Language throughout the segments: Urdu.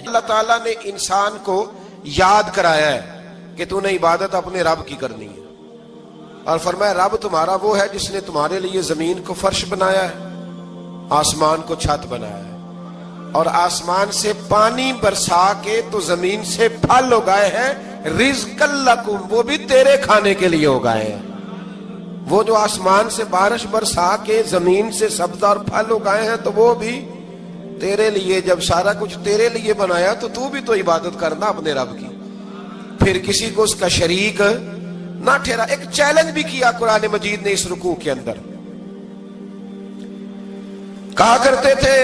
اللہ تعالیٰ نے انسان کو یاد کرایا ہے کہ تو نے عبادت اپنے رب کی کرنی ہے، اور فرمایا رب تمہارا وہ ہے جس نے تمہارے لیے زمین کو فرش بنایا ہے، آسمان کو چھت بنایا ہے، اور آسمان سے پانی برسا کے تو زمین سے پھل اگائے ہیں، رزق لکم، وہ بھی تیرے کھانے کے لیے اگائے ہیں۔ وہ جو آسمان سے بارش برسا کے زمین سے سبز اور پھل اگائے ہیں تو وہ بھی تیرے لیے۔ جب سارا کچھ تیرے لیے بنایا تو بھی تو عبادت کرنا اپنے رب کی، پھر کسی کو اس کا شریک نہ ٹھہرا۔ ایک چیلنج بھی کیا قرآن مجید نے اس رکوع کے اندر۔ کہا کرتے تھے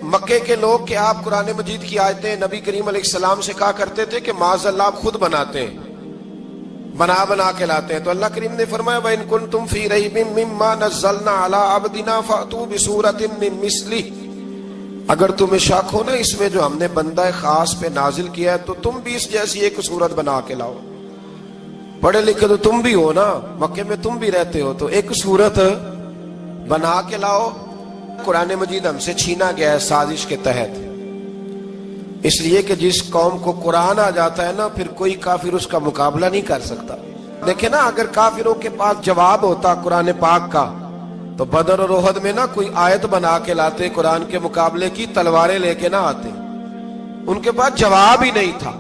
مکے کے لوگ کہ آپ قرآن مجید کی آیتیں نبی کریم علیہ السلام سے کہا کرتے تھے کہ معاذ اللہ آپ خود بناتے ہیں، بنا کے لاتے ہیں۔ تو اللہ کریم نے فرمایا وَإِن كُنتُمْ فِي رَيْبٍ مِّمَّا نَزَّلْنَا عَلَىٰ عَبْدِنَا فَأْتُوا بِسُورَةٍ مِّن مِّثْلِهِ، اگر تمہیں شک ہو نا اس میں جو ہم نے بندہ خاص پہ نازل کیا ہے تو تم بھی اس جیسی ایک صورت بنا کے لاؤ۔ پڑھے لکھے تو تم بھی ہو نا، مکے میں تم بھی رہتے ہو، تو ایک صورت بنا کے لاؤ۔ قرآن مجید ہم سے چھینا گیا ہے سازش کے تحت، اس لیے کہ جس قوم کو قرآن آ جاتا ہے نا پھر کوئی کافر اس کا مقابلہ نہیں کر سکتا۔ دیکھیں نا اگر کافروں کے پاس جواب ہوتا قرآن پاک کا تو بدر اور احد میں نا کوئی آیت بنا کے لاتے قرآن کے مقابلے کی، تلواریں لے کے نہ آتے، ان کے پاس جواب ہی نہیں تھا۔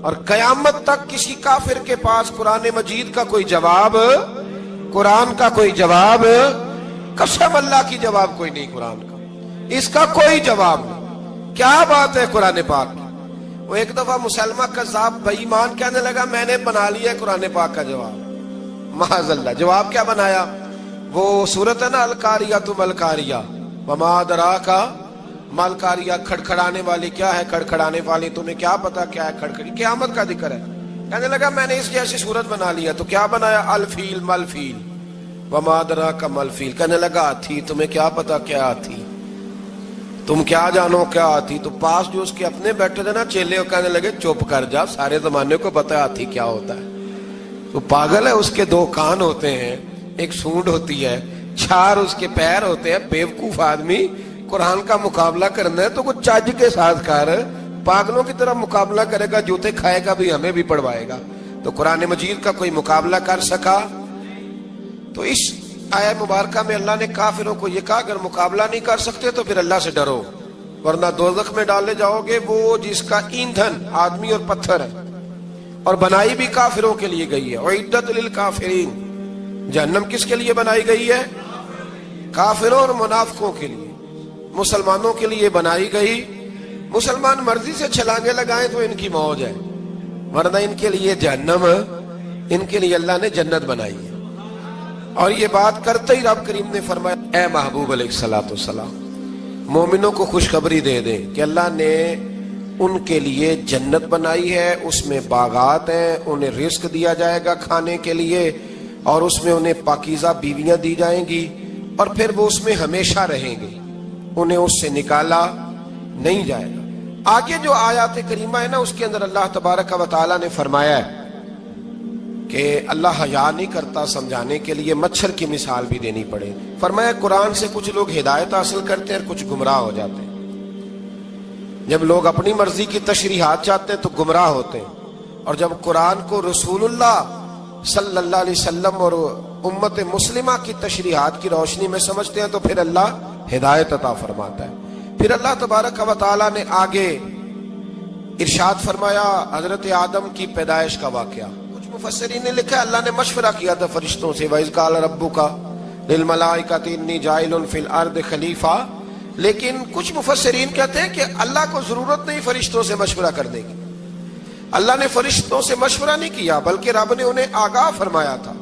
اور قیامت تک کسی کافر کے پاس قرآن مجید کا کوئی جواب، قرآن کا کوئی جواب، قسم اللہ کی جواب کوئی نہیں، قرآن کا اس کا کوئی جواب نہیں۔ کیا بات ہے قرآن پاک کی۔ وہ ایک دفعہ مسلمہ کذاب بے ایمان کہنے لگا میں نے بنا لیا قرآن پاک کا جواب، معاذ اللہ۔ جواب کیا بنایا؟ وہ سورت ہے نا القاریۃ ما القاریۃ وما ادراک ما القاریۃ، کھڑکھڑانے والی کیا ہے، کھڑکھڑانے والی تمہیں کیا پتا کیا ہے، کھڑکھڑی قیامت کا ذکر ہے۔ کہنے لگا میں نے اس جیسی سورت بنا لیا، تو کیا بنایا؟ الفیل مل فیل وما ادراک ما الفیل، کہنے لگا ہاتھی، تمہیں کیا پتا کیا ہاتھی، تم کیا جانو کیا ہاتھی۔ تو پاس جو اس کے اپنے بیٹھے تھے نا چیلے، وہ کہنے لگے چپ کر جا، سارے زمانے کو پتا ہے ہاتھی کیا ہوتا ہے۔ تو پاگل ہے، اس کے دو کان ہوتے ہیں، ایک سونڈ ہوتی ہے، چار اس کے پیر ہوتے ہیں۔ بیوقوف آدمی قرآن کا مقابلہ کرنا ہے تو کچھ چج کے ساتھ کر، پاگلوں کی طرح مقابلہ کرے گا، جوتے کھائے گا بھی ہمیں بھی پڑھوائے گا۔ تو قرآن مجید کا کوئی مقابلہ کر سکا؟ تو اس آیت مبارکہ میں اللہ نے کافروں کو یہ کہا اگر مقابلہ نہیں کر سکتے تو پھر اللہ سے ڈرو، ورنہ دوزخ میں ڈالے جاؤ گے، وہ جس کا ایندھن آدمی اور پتھر ہے، اور بنائی بھی کافروں کے لیے گئی ہے۔ اعدت للکافرین، جہنم کس کے لیے بنائی گئی ہے؟ کافروں اور منافقوں کے لیے۔ مسلمانوں کے لیے بنائی گئی، مسلمان مرضی سے چھلانگے لگائیں تو ان کی موج ہے، ورنہ ان کے لیے جہنم، ان کے لیے اللہ نے جنت بنائی ہے۔ اور یہ بات کرتے ہی رب کریم نے فرمایا اے محبوب علیہ السلام مومنوں کو خوشخبری دے دے کہ اللہ نے ان کے لیے جنت بنائی ہے، اس میں باغات ہیں، انہیں رزق دیا جائے گا کھانے کے لیے، اور اس میں انہیں پاکیزہ بیویاں دی جائیں گی، اور پھر وہ اس میں ہمیشہ رہیں گے، انہیں اس سے نکالا نہیں جائے گا۔ آگے جو آیات کریمہ ہے نا اس کے اندر اللہ تبارک و تعالیٰ نے فرمایا ہے کہ اللہ حیا نہیں کرتا سمجھانے کے لیے مچھر کی مثال بھی دینی پڑے۔ فرمایا قرآن سے کچھ لوگ ہدایت حاصل کرتے ہیں اور کچھ گمراہ ہو جاتے ہیں۔ جب لوگ اپنی مرضی کی تشریحات چاہتے ہیں تو گمراہ ہوتے ہیں، اور جب قرآن کو رسول اللہ صلی اللہ علیہ وسلم اور امت مسلمہ کی تشریحات کی روشنی میں سمجھتے ہیں تو پھر اللہ ہدایت عطا فرماتا ہے۔ پھر اللہ تبارک و تعالیٰ نے آگے ارشاد فرمایا حضرت آدم کی پیدائش کا واقعہ۔ مفسرین نے لکھا اللہ نے مشورہ کیا تھا فرشتوں سے، وَإِذْ قَالَ رَبُّكَ لِلْمَلَائِكَةِ إِنِّي جَاعِلٌ فِي الْأَرْضِ خَلِيفَةً، لیکن کچھ مفسرین کہتے ہیں کہ اللہ کو ضرورت نہیں فرشتوں سے مشورہ کرنے کی، اللہ نے فرشتوں سے مشورہ نہیں کیا، بلکہ رب نے انہیں آگاہ فرمایا تھا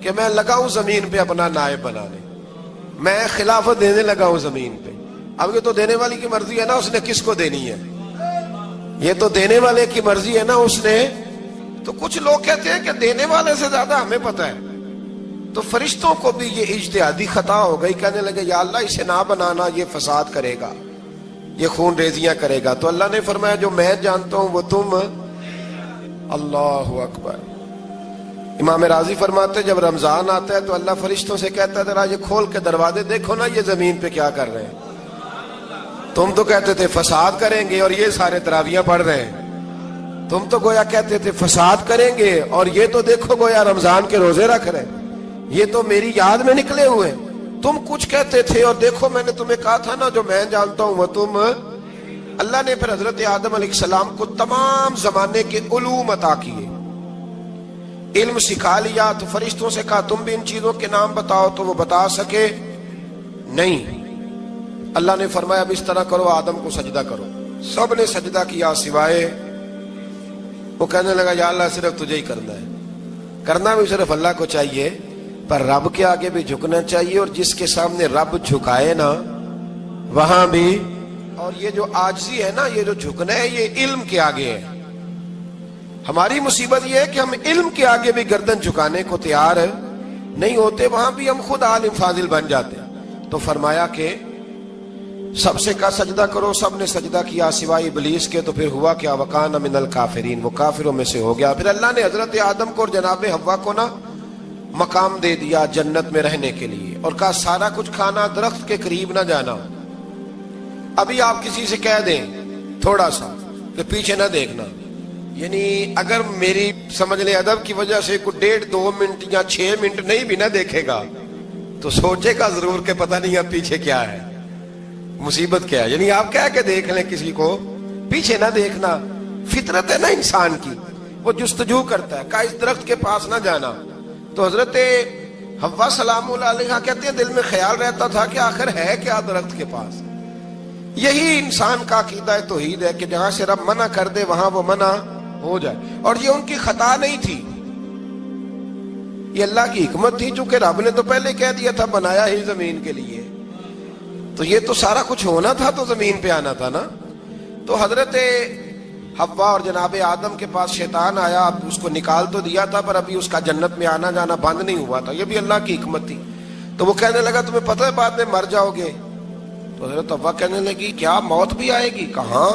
کہ میں لگا ہوں زمین پہ اپنا نائب بنانے، میں خلافت دینے لگا ہوں زمین پہ۔ اب یہ تو دینے والی کی مرضی ہے نا اس نے کس کو دینی ہے، یہ تو دینے والے کی مرضی ہے نا اس نے۔ تو کچھ لوگ کہتے ہیں کہ دینے والے سے زیادہ ہمیں پتہ ہے، تو فرشتوں کو بھی یہ اجتہادی خطا ہو گئی، کہنے لگے یا اللہ اسے نہ بنانا، یہ فساد کرے گا، یہ خون ریزیاں کرے گا۔ تو اللہ نے فرمایا جو میں جانتا ہوں وہ تم، اللہ اکبر۔ امام راضی فرماتے ہیں جب رمضان آتا ہے تو اللہ فرشتوں سے کہتا ہے ذرا یہ کھول کے دروازے دیکھو نا یہ زمین پہ کیا کر رہے ہیں، تم تو کہتے تھے فساد کریں گے اور یہ سارے تراویاں پڑھ رہے ہیں. تم تو گویا کہتے تھے فساد کریں گے اور یہ تو دیکھو گویا رمضان کے روزے رکھ رہے ہیں. یہ تو میری یاد میں نکلے ہوئے. تم کچھ کہتے تھے اور دیکھو میں نے تمہیں کہا تھا نا جو میں جانتا ہوں وہ تم. اللہ نے پھر حضرت آدم علیہ السلام کو تمام زمانے کے علوم عطا کیے, علم سکھا لیا. تو فرشتوں سے کہا تم بھی ان چیزوں کے نام بتاؤ, تو وہ بتا سکے نہیں. اللہ نے فرمایا اب اس طرح کرو, آدم کو سجدہ کرو. سب نے سجدہ کیا سوائے, وہ کہنے لگا یا اللہ صرف تجھے ہی کرنا ہے. کرنا بھی صرف اللہ کو چاہیے, پر رب کے آگے بھی جھکنا چاہیے, اور جس کے سامنے رب جھکائے نا وہاں بھی. اور یہ جو عاجزی ہے نا, یہ جو جھکنا ہے, یہ علم کے آگے ہے. ہماری مصیبت یہ ہے کہ ہم علم کے آگے بھی گردن جھکانے کو تیار نہیں ہوتے, وہاں بھی ہم خود عالم فاضل بن جاتے. تو فرمایا کہ سب سے کہا سجدہ کرو, سب نے سجدہ کیا سوائے ابلیس کے. تو پھر ہوا کیا, وکان من الکافرین, وہ کافروں میں سے ہو گیا. پھر اللہ نے حضرت آدم کو اور جناب حوا کو نا مقام دے دیا جنت میں رہنے کے لیے, اور کہا سارا کچھ کھانا, درخت کے قریب نہ جانا. ابھی آپ کسی سے کہہ دیں تھوڑا سا کہ پیچھے نہ دیکھنا, یعنی اگر میری سمجھ لیں ادب کی وجہ سے کوئی 1.5-2 منٹ یا 6 منٹ نہیں بھی نہ دیکھے گا تو سوچے گا ضرور کہ پتہ نہیں اب پیچھے کیا ہے, مصیبت کیا ہے. یعنی آپ کہہ کے دیکھ لیں کسی کو, پیچھے نہ دیکھنا. فطرت ہے نا انسان کی, وہ جستجو کرتا ہے, کہا اس درخت کے پاس نہ جانا. تو حضرت حوا سلام اللہ علیہ کہتے ہیں دل میں خیال رہتا تھا کہ آخر ہے کیا درخت کے پاس. یہی انسان کا عقیدہ توحید ہے کہ جہاں سے رب منع کر دے وہاں وہ منع ہو جائے. اور یہ ان کی خطا نہیں تھی, یہ اللہ کی حکمت تھی, چونکہ رب نے تو پہلے کہہ دیا تھا بنایا ہی زمین کے لیے, تو یہ تو سارا کچھ ہونا تھا تو زمین پہ آنا تھا نا. تو حضرت حوا اور جناب آدم کے پاس شیطان آیا, اب اس کو نکال تو دیا تھا پر ابھی اس کا جنت میں آنا جانا بند نہیں ہوا تھا, یہ بھی اللہ کی حکمت تھی. تو وہ کہنے لگا تمہیں پتہ ہے بعد میں مر جاؤ گے. تو حضرت حوا کہنے لگی کیا موت بھی آئے گی؟ کہاں,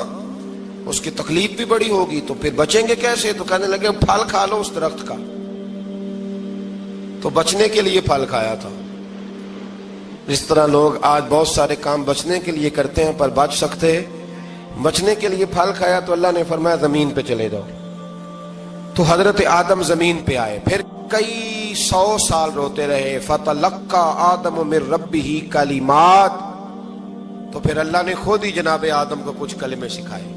اس کی تکلیف بھی بڑی ہوگی, تو پھر بچیں گے کیسے؟ تو کہنے لگے پھل کھا لو اس درخت کا. تو بچنے کے لیے پھل کھایا تھا. جس طرح لوگ آج بہت سارے کام بچنے کے لیے کرتے ہیں پر بچ سکتے, بچنے کے لیے پھل کھایا. تو اللہ نے فرمایا زمین پہ چلے جاؤ. تو حضرت آدم زمین پہ آئے, پھر کئی 100 سال روتے رہے. فتلقى آدم من ربہ کلمات, تو پھر اللہ نے خود ہی جناب آدم کو کچھ کلمے سکھائے.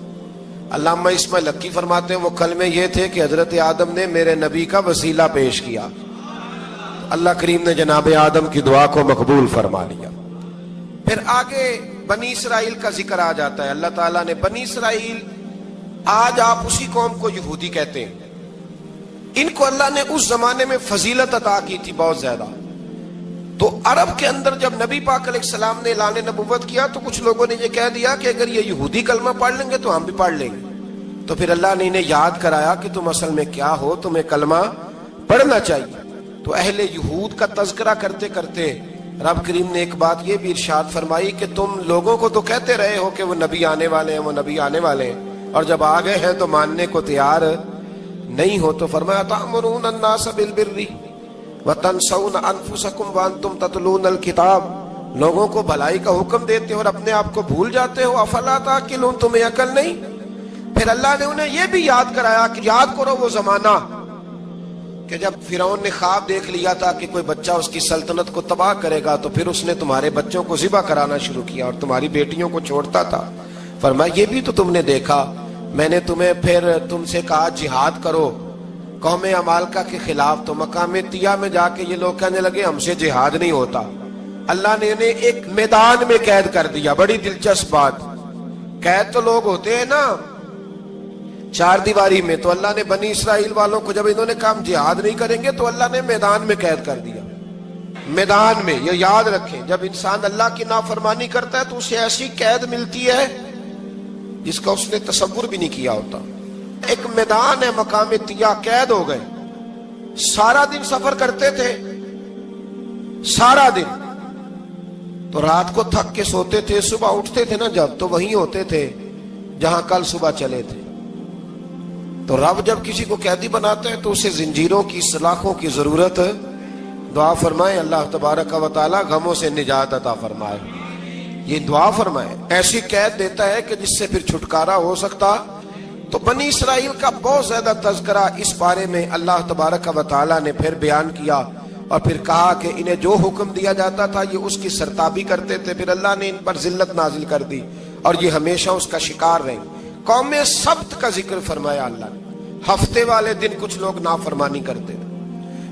علامہ اسماعیل حقی فرماتے ہیں وہ کلمے یہ تھے کہ حضرت آدم نے میرے نبی کا وسیلہ پیش کیا, اللہ کریم نے جناب آدم کی دعا کو مقبول فرما لیا. پھر آگے بنی اسرائیل کا ذکر آ جاتا ہے. اللہ تعالیٰ نے بنی اسرائیل, آج آپ اسی قوم کو یہودی کہتے ہیں, ان کو اللہ نے اس زمانے میں فضیلت عطا کی تھی بہت زیادہ. تو عرب کے اندر جب نبی پاک علیہ السلام نے اعلان نبوت کیا تو کچھ لوگوں نے یہ کہہ دیا کہ اگر یہ یہودی کلمہ پڑھ لیں گے تو ہم بھی پڑھ لیں گے. تو پھر اللہ نے انہیں یاد کرایا کہ تم اصل میں کیا ہو, تمہیں کلمہ پڑھنا چاہیے. تو اہل یہود کا تذکرہ کرتے کرتے رب کریم نے ایک بات یہ بھی ارشاد فرمائی کہ تم لوگوں کو تو کہتے رہے ہو کہ وہ نبی آنے والے ہیں, وہ نبی آنے والے ہیں, اور جب آ گئے ہیں تو ماننے کو تیار نہیں ہو. تو فرمایا تأمرون الناس بالبر وتنسون انفسکم وانتم تتلون الکتاب, لوگوں کو بھلائی کا حکم دیتے ہو اور اپنے آپ کو بھول جاتے ہو. افلا تعقلون, تمہیں عقل نہیں؟ پھر اللہ نے انہیں یہ بھی یاد کرایا کہ یاد کرو وہ زمانہ کہ جب فرعون نے خواب دیکھ لیا تھا کہ کوئی بچہ اس کی سلطنت کو تباہ کرے گا, تو پھر اس نے تمہارے بچوں کو ذبح کرانا شروع کیا اور تمہاری بیٹیوں کو چھوڑتا تھا. فرمایا یہ بھی تو تم نے دیکھا, میں نے تمہیں پھر تم سے کہا جہاد کرو قوم عمالقہ کے خلاف, تو مقام طیہ میں جا کے یہ لوگ کہنے لگے ہم سے جہاد نہیں ہوتا. اللہ نے انہیں ایک میدان میں قید کر دیا. بڑی دلچسپ بات, قید تو لوگ ہوتے ہیں نا چار دیواری میں, تو اللہ نے بنی اسرائیل والوں کو جب انہوں نے کہا ہم جہاد نہیں کریں گے تو اللہ نے میدان میں قید کر دیا. میدان میں, یہ یاد رکھیں, جب انسان اللہ کی نافرمانی کرتا ہے تو اسے ایسی قید ملتی ہے جس کا اس نے تصور بھی نہیں کیا ہوتا. ایک میدان ہے مقام طیہ, قید ہو گئے, سارا دن سفر کرتے تھے, سارا دن, تو رات کو تھک کے سوتے تھے, صبح اٹھتے تھے نا جب, تو وہیں ہوتے تھے جہاں کل صبح چلے تھے. تو رب جب کسی کو قیدی بناتا ہے تو اسے زنجیروں کی, سلاخوں کی ضرورت, دعا فرمائے اللہ تبارک و تعالی غموں سے نجات عطا فرمائے. یہ دعا فرمائے، ایسی قید دیتا ہے کہ جس سے پھر چھٹکارا ہو سکتا۔ تو بنی اسرائیل کا بہت زیادہ تذکرہ اس بارے میں اللہ تبارک و تعالیٰ نے پھر بیان کیا، اور پھر کہا کہ انہیں جو حکم دیا جاتا تھا یہ اس کی سرتابی کرتے تھے، پھر اللہ نے ان پر ذلت نازل کر دی اور یہ ہمیشہ اس کا شکار رہے۔ قوم سبت کا ذکر فرمایا اللہ نے، ہفتے والے دن کچھ لوگ نافرمانی کرتے تھے۔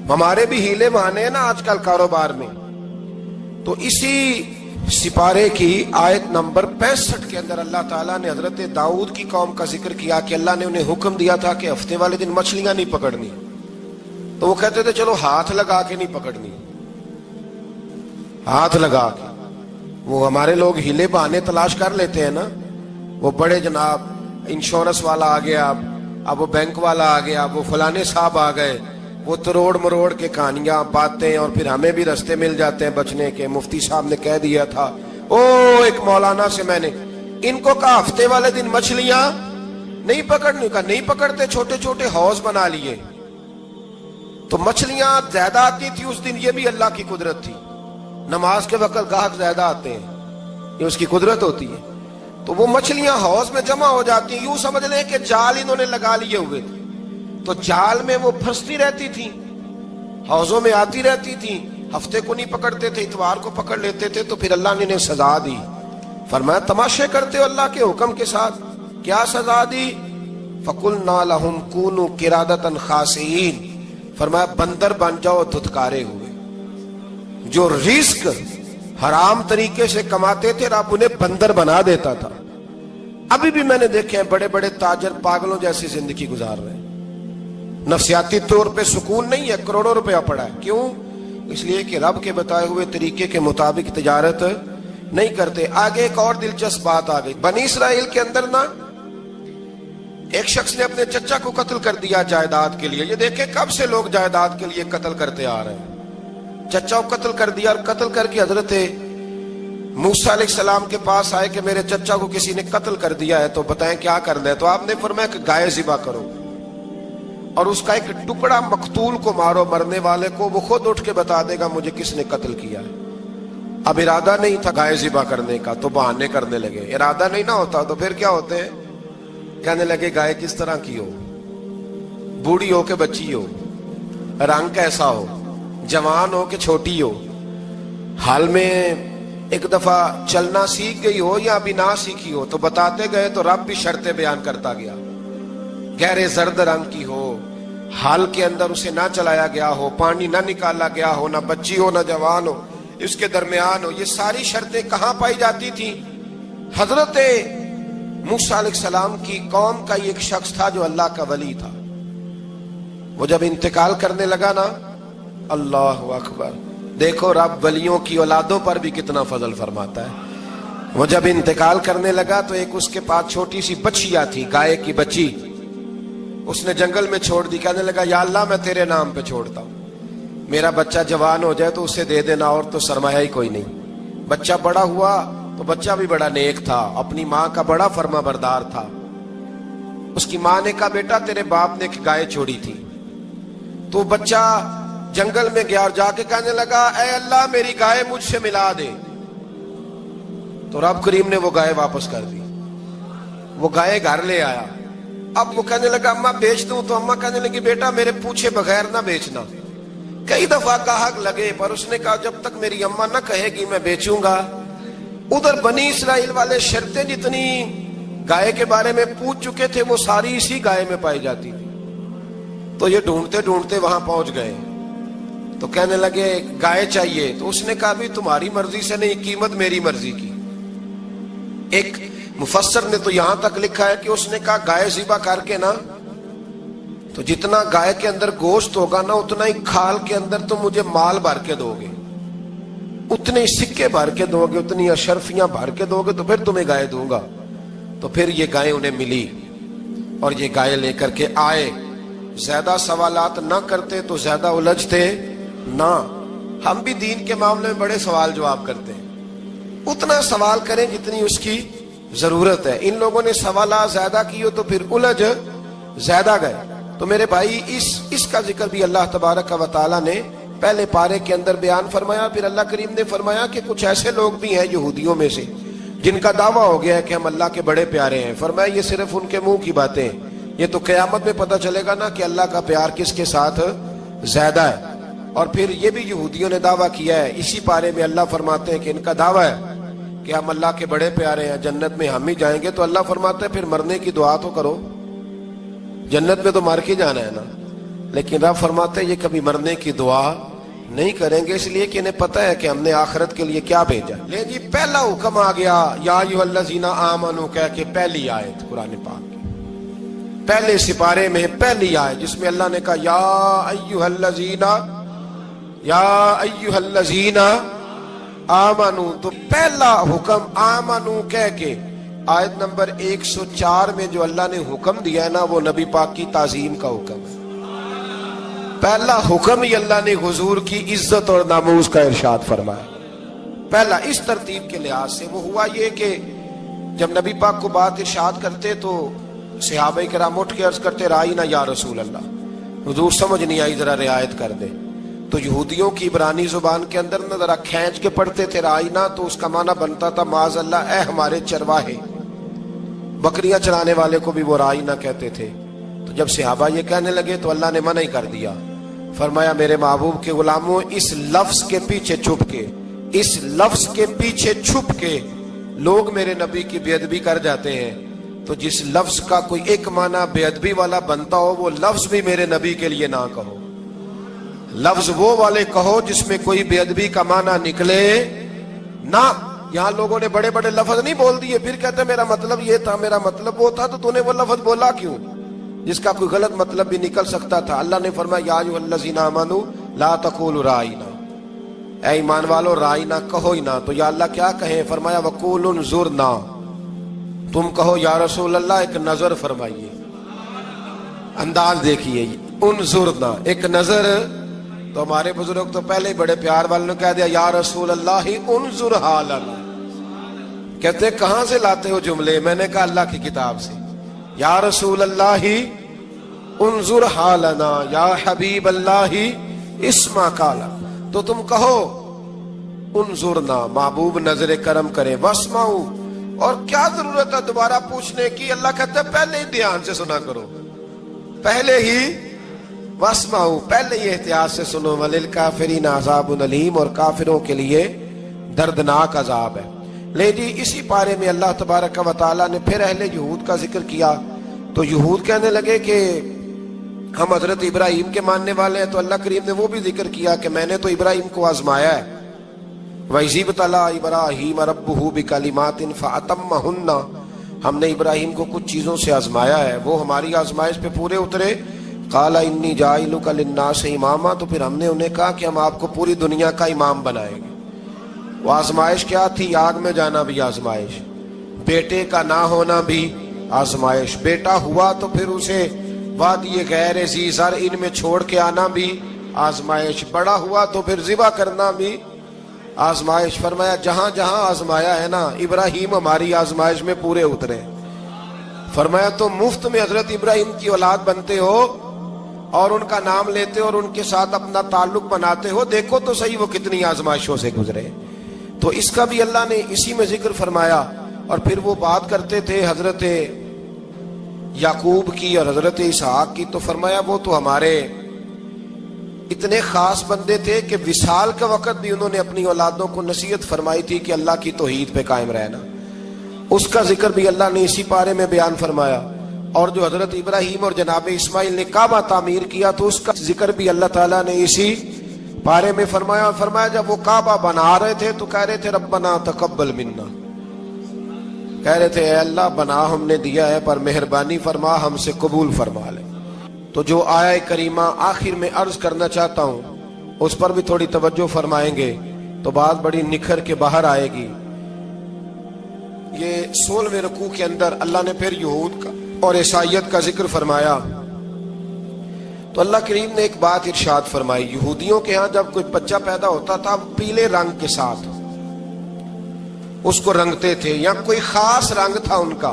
ہمارے بھی ہیلے بہانے ہیں نا آج کل کاروبار میں، تو اسی سپارے کی آیت نمبر 65 کے اندر اللہ تعالیٰ نے حضرت داؤد کی قوم کا ذکر کیا کہ اللہ نے انہیں حکم دیا تھا کہ ہفتے والے دن مچھلیاں نہیں پکڑنی، تو وہ کہتے تھے چلو ہاتھ لگا کے نہیں پکڑنی، ہاتھ لگا کے۔ وہ ہمارے لوگ ہیلے بہانے تلاش کر لیتے ہیں نا، وہ بڑے جناب انشورنس والا آ گیا، اب وہ بینک والا آ گیا، وہ فلانے صاحب آ گئے، وہ تروڑ مروڑ کے کہانیاں باتیں، اور پھر ہمیں بھی رستے مل جاتے ہیں بچنے کے۔ مفتی صاحب نے کہہ دیا تھا ایک مولانا سے میں نے ان کو کہا ہفتے والے دن مچھلیاں نہیں پکڑنے کا، نہیں پکڑتے، چھوٹے چھوٹے حوض بنا لیے۔ تو مچھلیاں زیادہ آتی تھی اس دن، یہ بھی اللہ کی قدرت تھی۔ نماز کے وقت گاہک زیادہ آتے ہیں، یہ اس کی قدرت ہوتی ہے۔ تو وہ مچھلیاں حوض میں جمع ہو جاتی ہیں، یوں سمجھ لیں کہ جال انہوں نے لگا لیے ہوئے تھے، تو جال میں وہ پھنستی رہتی تھی، حوضوں میں آتی رہتی تھی۔ ہفتے کو نہیں پکڑتے تھے، اتوار کو پکڑ لیتے تھے، تو پھر اللہ نے انہیں سزا دی۔ فرمایا تماشے کرتے ہو اللہ کے حکم کے ساتھ؟ کیا سزا دی؟ فَقُلْنَا لَهُمْ كُونُوا قِرَادَةً خَاسِئِينَ، فرمایا بندر بن جاؤ دھتکارے ہوئے۔ جو رزق حرام طریقے سے کماتے تھے رب انہیں بندر بنا دیتا تھا۔ ابھی بھی میں نے دیکھے ہیں بڑے بڑے تاجر پاگلوں جیسی زندگی گزار رہے ہیں، نفسیاتی طور پہ سکون نہیں ہے، کروڑوں روپیہ پڑا ہے۔ کیوں؟ اس لیے کہ رب کے بتائے ہوئے طریقے کے مطابق تجارت نہیں کرتے۔ آگے ایک اور دلچسپ بات آ گئی، بنی اسرائیل کے اندر نا ایک شخص نے اپنے چچا کو قتل کر دیا جائیداد کے لیے۔ یہ دیکھیں کب سے لوگ جائیداد کے لیے قتل کرتے آ رہے ہیں۔ چچا کو قتل کر دیا، اور قتل کر کے حضرت موسیٰ علیہ السلام کے پاس آئے کہ میرے چچا کو کسی نے قتل کر دیا ہے، تو بتائیں کیا کرنا ہے؟ تو آپ نے فرمایا کہ گائے ذبح کرو، اور اس کا ایک ٹکڑا مقتول کو مارو، مرنے والے کو، وہ خود اٹھ کے بتا دے گا مجھے کس نے قتل کیا ہے۔ اب ارادہ نہیں تھا گائے ذبح کرنے کا، تو بہانے کرنے لگے۔ ارادہ نہیں نہ ہوتا تو پھر کیا ہوتے ہیں؟ کہنے لگے گائے کس طرح کی ہو، بوڑھی ہو کہ بچی ہو، رنگ کیسا ہو، جوان ہو کہ چھوٹی ہو، حال میں ایک دفعہ چلنا سیکھ گئی ہو یا ابھی نہ سیکھی ہو۔ تو بتاتے گئے تو رب بھی شرطیں بیان کرتا گیا، گہرے زرد رنگ کی ہو، حال کے اندر اسے نہ چلایا گیا ہو، پانی نہ نکالا گیا ہو، نہ بچی ہو نہ جوان ہو، اس کے درمیان ہو۔ یہ ساری شرطیں کہاں پائی جاتی تھی؟ حضرت موسیٰ علیہ السلام کی قوم کا ایک شخص تھا جو اللہ کا ولی تھا، وہ جب انتقال کرنے لگا نا، اللہ اکبر، دیکھو رب ولیوں کی اولادوں پر بھی کتنا فضل فرماتا ہے۔ وہ جب انتقال کرنے لگا تو ایک اس کے پاس چھوٹی سی بچیا تھی، گائے کی بچی، اس نے جنگل میں چھوڑ دی۔ کہنے لگا یا اللہ میں تیرے نام پہ چھوڑتا ہوں، میرا بچہ جوان ہو جائے تو اسے دے دینا، اور تو سرمایہ ہی کوئی نہیں۔ بچہ بڑا ہوا تو بچہ بھی بڑا نیک تھا، اپنی ماں کا بڑا فرما بردار تھا۔ اس کی ماں نے کہا بیٹا تیرے باپ نے ایک گائے چھوڑی تھی، تو بچہ جنگل میں گیا اور جا کے کہنے لگا اے اللہ میری گائے مجھ سے ملا دے۔ تو رب کریم نے وہ گائے واپس کر دی، وہ گائے گھر لے آیا۔ اب وہ کہنے لگا اماں بیچ دوں، تو اماں کہنے لگی بیٹا میرے پوچھے بغیر نہ بیچنا۔ کئی دفعہ گاہک لگے پر اس نے کہا جب تک میری اماں نہ کہے گی میں بیچوں گا۔ ادھر بنی اسرائیل والے شرطیں جتنی گائے کے بارے میں پوچھ چکے تھے وہ ساری اسی گائے میں پائی جاتی تھی۔ تو یہ ڈھونڈتے ڈھونڈتے وہاں پہنچ گئے، تو کہنے لگے گائے چاہیے۔ تو اس نے کہا بھی تمہاری مرضی سے نہیں، قیمت میری مرضی کی۔ ایک مفسر نے تو یہاں تک لکھا ہے کہ اس نے کہا گائے ذبح کر کے نا، تو جتنا گائے کے اندر گوشت ہوگا نا اتنا ہی کھال کے اندر تم مجھے مال بھر کے دو گے، اتنے سکے بھر کے دو گے، اتنی اشرفیاں بھر کے دو گے تو پھر تمہیں گائے دوں گا۔ تو پھر یہ گائے انہیں ملی اور یہ گائے لے کر کے آئے۔ زیادہ سوالات نہ کرتے تو زیادہ الجھتے نہ۔ ہم بھی دین کے معاملے میں بڑے سوال جواب کرتے ہیں، اتنا سوال کریں جتنی اس کی ضرورت ہے۔ ان لوگوں نے سوالات زیادہ کیے تو پھر الجھ زیادہ گئے۔ تو میرے بھائی اس کا ذکر بھی اللہ تبارک و تعالیٰ نے پہلے پارے کے اندر بیان فرمایا۔ پھر اللہ کریم نے فرمایا کہ کچھ ایسے لوگ بھی ہیں یہودیوں میں سے جن کا دعویٰ ہو گیا ہے کہ ہم اللہ کے بڑے پیارے ہیں، فرمایا یہ صرف ان کے منہ کی باتیں، یہ تو قیامت میں پتہ چلے گا نا کہ اللہ کا پیار کس کے ساتھ زیادہ ہے۔ اور پھر یہ بھی یہودیوں نے دعویٰ کیا ہے، اسی پارے میں اللہ فرماتے ہیں کہ ان کا دعویٰ ہے کہ ہم اللہ کے بڑے پیارے ہیں، جنت میں ہم ہی جائیں گے، تو اللہ فرماتا ہے پھر مرنے کی دعا تو کرو، جنت میں تو مر کے جانا ہے نا۔ لیکن رب فرماتے ہیں یہ کبھی مرنے کی دعا نہیں کریں گے، اس لیے کہ انہیں پتہ ہے کہ ہم نے آخرت کے لیے کیا بھیجا۔ لے جی پہلا حکم آ گیا، یا ایھا الذین آمنوا کہہ کے پہلی آیت قرآن پاک کی پہلے سپارے میں پہلی آیت جس میں اللہ نے کہا یا ایھا الذین آمنوا، تو پہلا حکم آمنوا کہہ کے آیت نمبر 104 میں جو اللہ نے حکم دیا ہے نا وہ نبی پاک کی تعظیم کا حکم ہے۔ پہلا حکم ہی اللہ نے حضور کی عزت اور ناموس کا ارشاد فرمایا، پہلا اس ترتیب کے لحاظ سے۔ وہ ہوا یہ کہ جب نبی پاک کو بات ارشاد کرتے تو صحابہ کرام اٹھ کے عرض کرتے رائینا یا رسول اللہ، حضور سمجھ نہیں آئی ذرا رعایت کر دے۔ تو یہودیوں کی عبرانی زبان کے اندر نہ ذرا کھینچ کے پڑھتے تھے رائینا، تو اس کا معنی بنتا تھا معاذ اللہ اے ہمارے چرواہے، بکریاں چرانے والے کو بھی وہ رائینا کہتے تھے۔ تو جب صحابہ یہ کہنے لگے تو اللہ نے منع ہی کر دیا، فرمایا میرے محبوب کے غلاموں اس لفظ کے پیچھے چھپ کے، اس لفظ کے پیچھے چھپ کے لوگ میرے نبی کی بے ادبی کر جاتے ہیں، تو جس لفظ کا کوئی ایک معنی بے ادبی والا بنتا ہو وہ لفظ بھی میرے نبی کے لیے نہ کہو، لفظ وہ والے کہو جس میں کوئی بے ادبی کا معنی نکلے نہ۔ یہاں لوگوں نے بڑے بڑے لفظ نہیں بول دیے، پھر کہتے میرا مطلب یہ تھا، میرا مطلب وہ تھا، تو تو نے وہ لفظ بولا کیوں جس کا کوئی غلط مطلب بھی نکل سکتا تھا۔ اللہ نے فرمایا یا ایھا الذین آمنوا لا تقولوا رائینا، اے ایمان والو رائینا کہو ہی نہ۔ تو یا اللہ کیا کہیں؟ فرمایا وقولوا انظرنا، تم کہو یا رسول اللہ ایک نظر فرمائیے، انداز دیکھیے، انظرنا ایک نظر۔ تو ہمارے بزرگ تو پہلے ہی بڑے پیار والوں نے کہہ دیا یا رسول اللہ انظر حالنا، کہتے کہاں سے لاتے ہو جملے؟ میں نے کہا اللہ کی کتاب سے، یا رسول اللہ انظر حالنا یا حبیب اللہ اسمع قالا، تو تم کہو انظرنا محبوب نظر کرم کرے، واسمعوا، اور کیا ضرورت ہے دوبارہ پوچھنے کی؟ اللہ کہتا ہے پہلے ہی دھیان سے سنا کرو، پہلے ہی واسمعوا، پہلے ہی احتیاط سے سنو، وللکافرین عذاب علیم، اور کافروں کے لیے دردناک عذاب ہے۔ لے جی اسی پارے میں اللہ تبارک و تعالیٰ نے پھر اہل یہود کا ذکر کیا، تو یہود کہنے لگے کہ ہم حضرت ابراہیم کے ماننے والے ہیں، تو اللہ کریم نے وہ بھی ذکر کیا کہ میں نے تو ابراہیم کو آزمایا ہے، وَإِذِ ابْتَلَىٰ إِبْرَاهِيمَ رَبُّهُ بِكَلِمَاتٍ فَأَتَمَّهُنَّ، ہم نے ابراہیم کو کچھ چیزوں سے آزمایا ہے، وہ ہماری آزمائش پہ پورے اترے۔ قَالَ إِنِّي جَاعِلُكَ لِلنَّاسِ إِمَامًا، تو پھر ہم نے انہیں کہا کہ ہم آپ کو پوری دنیا کا امام بنائیں گے۔ وہ آزمائش کیا تھی؟ آگ میں جانا بھی آزمائش، بیٹے کا نہ ہونا بھی آزمائش، بیٹا ہوا تو پھر اسے وادی غیر ذی زرع ان میں چھوڑ کے آنا بھی آزمائش، بڑا ہوا تو پھر ذبح کرنا بھی آزمائش۔ فرمایا جہاں جہاں آزمایا ہے نا ابراہیم ہماری آزمائش میں پورے اترے۔ فرمایا تو مفت میں حضرت ابراہیم کی اولاد بنتے ہو اور ان کا نام لیتے اور ان کے ساتھ اپنا تعلق بناتے ہو، دیکھو تو صحیح وہ کتنی آزمائشوں سے گزرے۔ تو اس کا بھی اللہ نے اسی میں ذکر فرمایا۔ اور پھر وہ بات کرتے تھے حضرت یعقوب کی اور حضرت اسحاق کی، تو فرمایا وہ تو ہمارے اتنے خاص بندے تھے کہ وصال کے وقت بھی انہوں نے اپنی اولادوں کو نصیحت فرمائی تھی کہ اللہ کی توحید پہ قائم رہنا، اس کا ذکر بھی اللہ نے اسی پارے میں بیان فرمایا۔ اور جو حضرت ابراہیم اور جناب اسماعیل نے کعبہ تعمیر کیا تو اس کا ذکر بھی اللہ تعالیٰ نے اسی پارے میں فرمایا۔ اور فرمایا جب وہ کعبہ بنا رہے تھے تو کہہ رہے تھے ربنا تقبل منا، کہہ رہے تھے اے اللہ بنا ہم نے دیا ہے پر مہربانی فرما ہم سے قبول فرما لے۔ تو جو آیہ کریمہ آخر میں عرض کرنا چاہتا ہوں اس پر بھی تھوڑی توجہ فرمائیں گے تو بات بڑی نکھر کے باہر آئے گی۔ یہ 16ویں رکوع کے اندر اللہ نے پھر یہود کا اور عیسائیت کا ذکر فرمایا، تو اللہ کریم نے ایک بات ارشاد فرمائی۔ یہودیوں کے ہاں جب کوئی بچہ پیدا ہوتا تھا پیلے رنگ کے ساتھ اس کو رنگتے تھے، یا کوئی خاص رنگ تھا ان کا،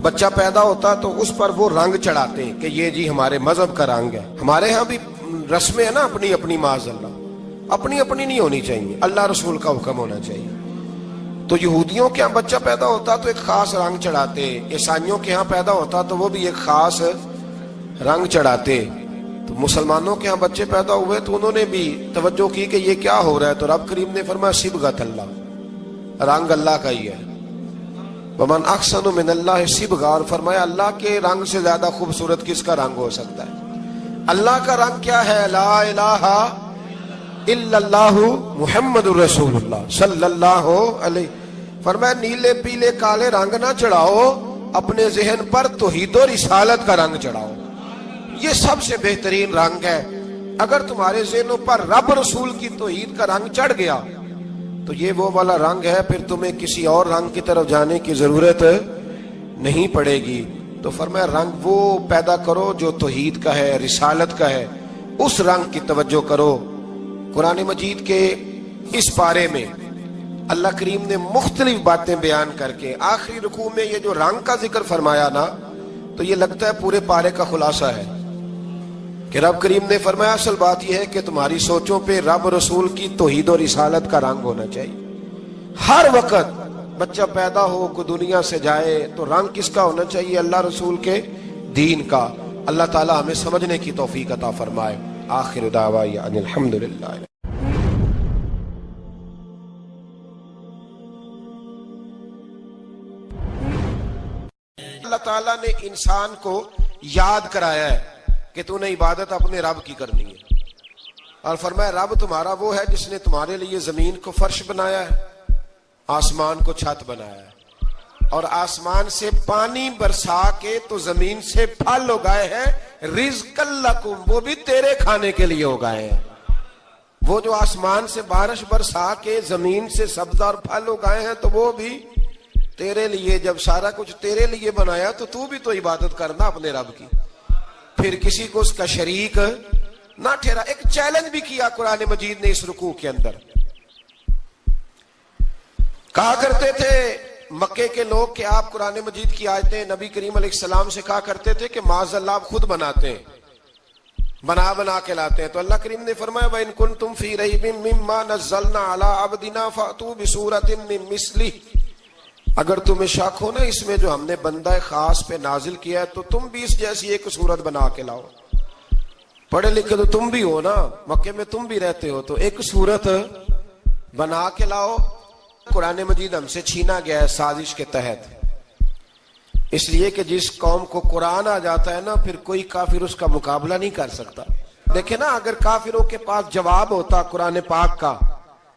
بچہ پیدا ہوتا تو اس پر وہ رنگ چڑھاتے کہ یہ جی ہمارے مذہب کا رنگ ہے۔ ہمارے ہاں بھی رسمیں ہیں نا اپنی اپنی، معاذ اللہ اپنی اپنی نہیں ہونی چاہیے، اللہ رسول کا حکم ہونا چاہیے۔ تو یہودیوں کے ہاں بچہ پیدا ہوتا تو ایک خاص رنگ چڑھاتے، عیسائیوں کے ہاں پیدا ہوتا تو وہ بھی ایک خاص رنگ چڑھاتے. تو مسلمانوں کے ہاں بچے پیدا ہوئے تو انہوں نے بھی توجہ کی کہ یہ کیا ہو رہا ہے، تو رب کریم نے فرمایا صبغۃ اللہ، رنگ اللہ کا ہی ہے. ومن احسن من اللہ صبغہ، اور فرمایا اللہ کے رنگ سے زیادہ خوبصورت کس کا رنگ ہو سکتا ہے. اللہ کا رنگ کیا ہے؟ لا الہ الا اللہ محمد الرسول اللہ صلی اللہ علیہ. فرمایا نیلے پیلے کالے رنگ نہ چڑھاؤ، اپنے ذہن پر توحید و رسالت کا رنگ چڑھاؤ. یہ سب سے بہترین رنگ ہے. اگر تمہارے ذہنوں پر رب رسول کی توحید کا رنگ چڑھ گیا تو یہ وہ والا رنگ ہے، پھر تمہیں کسی اور رنگ کی طرف جانے کی ضرورت نہیں پڑے گی. تو فرمایا رنگ وہ پیدا کرو جو توحید کا ہے، رسالت کا ہے، اس رنگ کی توجہ کرو. قرآن مجید کے اس پارے میں اللہ کریم نے مختلف باتیں بیان کر کے آخری رکوع میں یہ جو رنگ کا ذکر فرمایا نا، تو یہ لگتا ہے پورے پارے کا خلاصہ ہے کہ رب کریم نے فرمایا اصل بات یہ ہے کہ تمہاری سوچوں پہ رب رسول کی توحید و رسالت کا رنگ ہونا چاہیے. ہر وقت بچہ پیدا ہو، کوئی دنیا سے جائے تو رنگ کس کا ہونا چاہیے؟ اللہ رسول کے دین کا. اللہ تعالی ہمیں سمجھنے کی توفیق عطا فرمائے. آخر دعوانا ان الحمدللہ. اللہ تعالیٰ نے انسان کو یاد کرایا ہے کہ تو نے عبادت اپنے رب کی کرنی ہے، اور فرمایا رب تمہارا وہ ہے جس نے تمہارے لیے زمین کو فرش بنایا ہے، آسمان کو چھت بنایا ہے، اور آسمان سے پانی برسا کے تو زمین سے پھل اگائے ہیں. رزق لکم، وہ بھی تیرے کھانے کے لیے اگائے ہیں. وہ جو آسمان سے بارش برسا کے زمین سے سبز اور پھل اگائے ہیں تو وہ بھی تیرے لیے. جب سارا کچھ تیرے لیے بنایا تو بھی تو عبادت کرنا اپنے رب کی، پھر کسی کو اس کا شریک نہ ٹھہرا. ایک چیلنج بھی کیا قرآن مجید نے اس رکوع کے اندر. کہا کرتے تھے مکے کے لوگ کہ آپ قرآن مجید کی آیتیں نبی کریم علیہ السلام سے کہا کرتے تھے کہ معاذ اللہ آپ خود بناتے ہیں، بنا کے لاتے ہیں. تو اللہ کریم نے فرمایا وَإِن كُنتُمْ فِي رَيْبٍ مِّمَّا نَزَّلْنَا عَلَىٰ عَبْدِنَا فَأْتُوا بِسُورَةٍ مِّن مِّثْلِهِ. اگر تمہیں شک ہو نا اس میں جو ہم نے بندہ خاص پہ نازل کیا ہے تو تم بھی اس جیسی ایک صورت بنا کے لاؤ. پڑھے لکھے تو تم بھی ہو نا، مکے میں تم بھی رہتے ہو، تو ایک صورت بنا کے لاؤ. قرآن مجید ہم سے چھینا گیا ہے سازش کے تحت، اس لیے کہ جس قوم کو قرآن آ جاتا ہے نا پھر کوئی کافر اس کا مقابلہ نہیں کر سکتا. دیکھیں نا اگر کافروں کے پاس جواب ہوتا قرآن پاک کا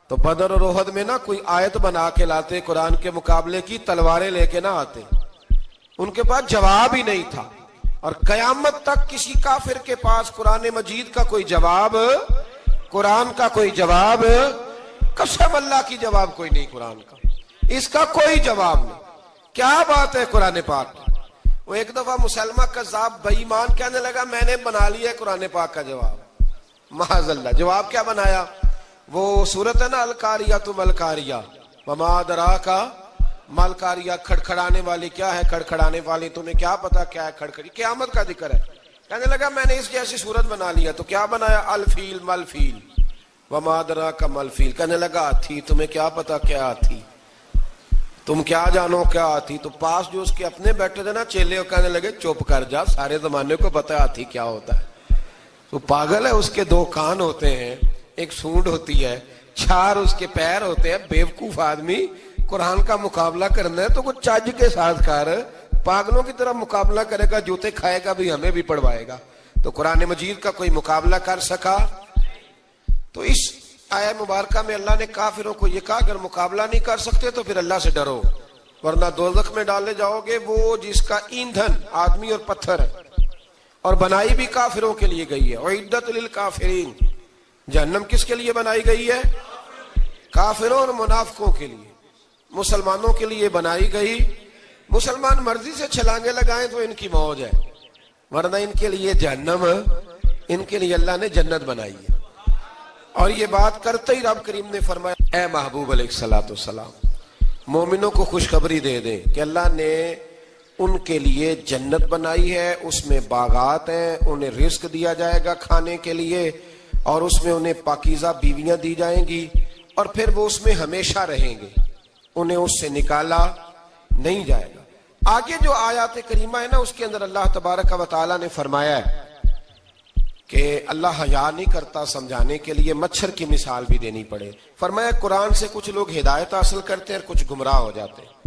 تو بدر اور احد میں نا کوئی آیت بنا کے لاتے قرآن کے مقابلے کی، تلواریں لے کے نہ آتے. ان کے پاس جواب ہی نہیں تھا. اور قیامت تک کسی کافر کے پاس قرآن مجید کا کوئی جواب، قرآن کا کوئی جواب، قسم اللہ کی جواب کوئی نہیں قرآن کا، اس کا کوئی جواب نہیں. کیا بات ہے قرآن پاک کی. وہ ایک دفعہ مسلمہ کذاب بے ایمان کہنے لگا میں نے بنا لیا ہے قرآن پاک کا جواب. معاذ اللہ. جواب کیا بنایا؟ وہ صورت ہے نا القاریہ ملقاریہ وما ادراک ملقاریہ، کھڑکھڑانے والی. کیا ہے کھڑکھڑانے والی؟ تمہیں کیا پتا کیا ہے کھڑکھڑی؟ قیامت کا ذکر ہے. کہنے لگا میں نے اس جیسی صورت بنا لیا. تو کیا بنایا؟ الفیل ملفیل وما ادراک ملفیل. کہنے لگا ہاتھی. تمہیں کیا پتا کیا ہاتھی؟ تم کیا جانو کیا ہاتھی؟ تو پاس جو اس کے اپنے بیٹھے تھے نا چیلے، وہ کہنے لگے چپ کر جا، سارے زمانے کو پتا ہے ہاتھی کیا ہوتا ہے. تو پاگل ہے، اس کے دو کان ہوتے ہیں، ایک سونڈ ہوتی ہے، چار اس کے پیر ہوتے ہیں. بیوقوف آدمی قرآن کا مقابلہ کرنا ہے تو کچھ چج کے ساتھ کر، پاگلوں کی طرح مقابلہ کرے گا، جوتے کھائے گا بھی ہمیں بھی پڑھوائے گا. تو قرآن مجید کا کوئی مقابلہ کر سکا؟ تو اس آیہ مبارکہ میں اللہ نے کافروں کو یہ کہا اگر مقابلہ نہیں کر سکتے تو پھر اللہ سے ڈرو ورنہ دوزخ میں ڈالے جاؤ گے. وہ جس کا ایندھن آدمی اور پتھر ہے، اور بنائی بھی کافروں کے لیے گئی ہے. اعدت للکافرین. جہنم کس کے لیے بنائی گئی ہے؟ کافروں اور منافقوں کے لیے. مسلمانوں کے لیے بنائی گئی. مسلمان مرضی سے چھلانگے لگائیں تو ان کی موج ہے، ورنہ ان کے لیے جہنم، ان کے لیے اللہ نے جنت بنائی ہے. اور یہ بات کرتے ہی رب کریم نے فرمایا اے محبوب علیہ الصلوۃ والسلام مومنوں کو خوشخبری دے دیں کہ اللہ نے ان کے لیے جنت بنائی ہے، اس میں باغات ہیں، انہیں رزق دیا جائے گا کھانے کے لیے، اور اس میں انہیں پاکیزہ بیویاں دی جائیں گی، اور پھر وہ اس میں ہمیشہ رہیں گے. انہیں اس سے نکالا نہیں جائے گا۔ آگے جو آیات کریمہ ہے نا، اس کے اندر اللہ تبارک و تعالیٰ نے فرمایا ہے کہ اللہ حیا نہیں کرتا سمجھانے کے لیے مچھر کی مثال بھی دینی پڑے۔ فرمایا قرآن سے کچھ لوگ ہدایت حاصل کرتے ہیں اور کچھ گمراہ ہو جاتے ہیں۔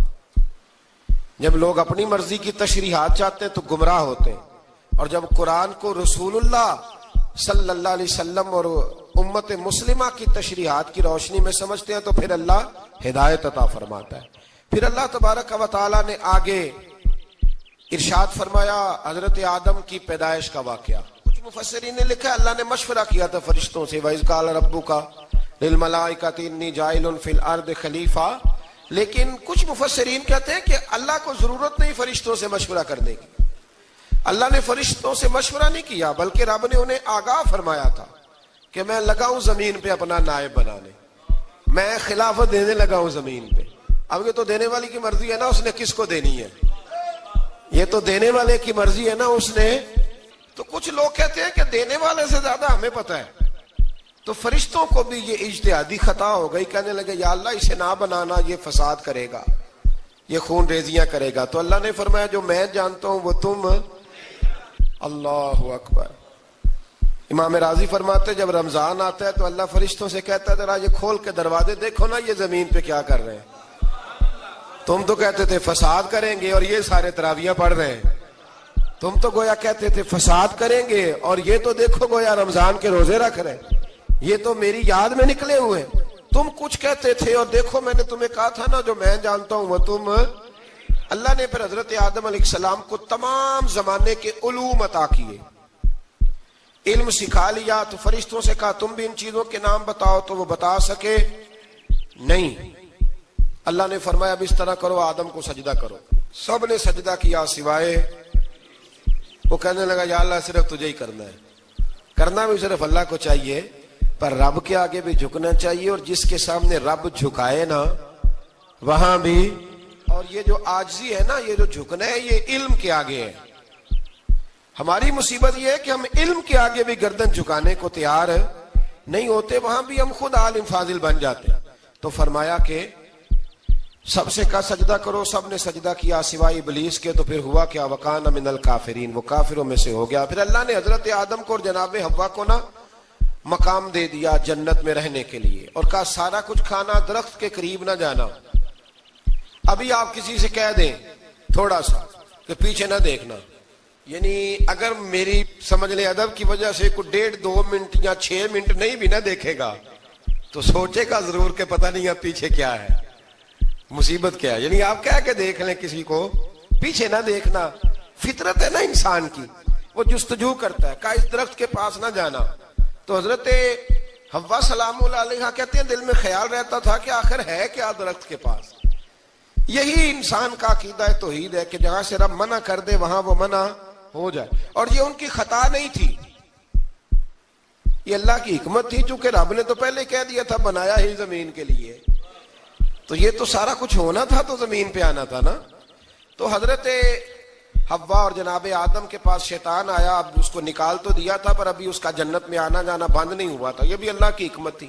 جب لوگ اپنی مرضی کی تشریحات چاہتے ہیں تو گمراہ ہوتے ہیں، اور جب قرآن کو رسول اللہ صلی اللہ علیہ وسلم اور امت مسلمہ کی تشریحات کی روشنی میں سمجھتے ہیں تو پھر اللہ ہدایت عطا فرماتا ہے۔ پھر اللہ تبارک و تعالیٰ نے آگے ارشاد فرمایا حضرت آدم کی پیدائش کا واقعہ۔ کچھ مفسرین نے لکھا ہے اللہ نے مشورہ کیا تھا فرشتوں سے، وَإِذْ قَالَ رَبُّكَ لِلْمَلَائِكَةِ إِنِّي جَاعِلٌ فِي الْأَرْضِ خَلِيفَةً، لیکن کچھ مفسرین کہتے ہیں کہ اللہ کو ضرورت نہیں فرشتوں سے مشورہ کرنے کی۔ اللہ نے فرشتوں سے مشورہ نہیں کیا، بلکہ رب نے انہیں آگاہ فرمایا تھا کہ میں لگا ہوں زمین پہ اپنا نائب بنانے، میں خلافت دینے لگا ہوں زمین پہ۔ اب یہ تو دینے والی کی مرضی ہے نا اس نے کس کو دینی ہے، یہ تو دینے والے کی مرضی ہے نا اس نے۔ تو کچھ لوگ کہتے ہیں کہ دینے والے سے زیادہ ہمیں پتہ ہے، تو فرشتوں کو بھی یہ اجتہادی خطا ہو گئی، کہنے لگے یا اللہ اسے نہ بنانا، یہ فساد کرے گا، یہ خون ریزیاں کرے گا۔ تو اللہ نے فرمایا جو میں جانتا ہوں وہ تم، اللہ اکبر۔ امام راضی فرماتے جب رمضان آتا ہے تو اللہ فرشتوں سے کہتا ہے ذرا یہ کھول کے دروازے دیکھو نا یہ زمین پہ کیا کر رہے ہیں، تم تو کہتے تھے فساد کریں گے اور یہ سارے تراویحیں پڑھ رہے ہیں، تم تو گویا کہتے تھے فساد کریں گے اور یہ تو دیکھو گویا رمضان کے روزے رکھ رہے ہیں، یہ تو میری یاد میں نکلے ہوئے، تم کچھ کہتے تھے اور دیکھو میں نے تمہیں کہا تھا نا جو میں جانتا ہوں وہ تم۔ اللہ نے پھر حضرت آدم علیہ السلام کو تمام زمانے کے علوم عطا کیے، علم سکھا لیا۔ تو فرشتوں سے کہا تم بھی ان چیزوں کے نام بتاؤ، تو وہ بتا سکے نہیں۔ اللہ نے فرمایا اب اس طرح کرو آدم کو سجدہ کرو، سب نے سجدہ کیا سوائے، وہ کہنے لگا یا اللہ صرف تجھے ہی کرنا ہے، کرنا بھی صرف اللہ کو چاہیے، پر رب کے آگے بھی جھکنا چاہیے، اور جس کے سامنے رب جھکائے نا وہاں بھی۔ اور یہ جو عاجزی ہے نا، یہ جو جھکنا ہے، یہ علم کے آگے ہے۔ ہماری مصیبت یہ ہے کہ ہم علم کے آگے بھی گردن جھکانے کو تیار نہیں ہوتے، وہاں بھی ہم خود عالم فاضل بن جاتے ہیں۔ تو فرمایا کہ سب سے کہا سجدہ کرو، سب نے سجدہ کیا سوائے ابلیس کے۔ تو پھر ہوا کیا وَكَانَ مِنَ الْكَافِرِينَ، وہ کافروں میں سے ہو گیا۔ پھر اللہ نے حضرت آدم کو اور جناب حوا کو نا مقام دے دیا جنت میں رہنے کے لیے، اور کہا سارا کچھ کھانا، درخت کے قریب نہ جانا۔ ابھی آپ کسی سے کہہ دیں تھوڑا سا کہ پیچھے نہ دیکھنا، یعنی اگر میری سمجھ لیں ادب کی وجہ سے کوئی 1.5-2 منٹ یا 6 منٹ نہیں بھی نہ دیکھے گا تو سوچے گا ضرور کہ پتہ نہیں اب پیچھے کیا ہے، مصیبت کیا ہے۔ یعنی آپ کہہ کے دیکھ لیں کسی کو، پیچھے نہ دیکھنا، فطرت ہے نا انسان کی، وہ جستجو کرتا ہے، کہا اس درخت کے پاس نہ جانا۔ تو حضرت حوا سلام اللہ علیہ کہتے ہیں دل میں خیال رہتا تھا کہ آخر ہے کیا درخت کے پاس۔ یہی انسان کا عقیدہ توحید ہے کہ جہاں سے رب منع کر دے وہاں وہ منع ہو جائے، اور یہ ان کی خطا نہیں تھی، یہ اللہ کی حکمت تھی، چونکہ رب نے تو پہلے کہہ دیا تھا بنایا ہی زمین کے لیے، تو یہ تو سارا کچھ ہونا تھا تو زمین پہ آنا تھا نا۔ تو حضرت حوا اور جناب آدم کے پاس شیطان آیا، اب اس کو نکال تو دیا تھا پر ابھی اس کا جنت میں آنا جانا بند نہیں ہوا تھا، یہ بھی اللہ کی حکمت تھی۔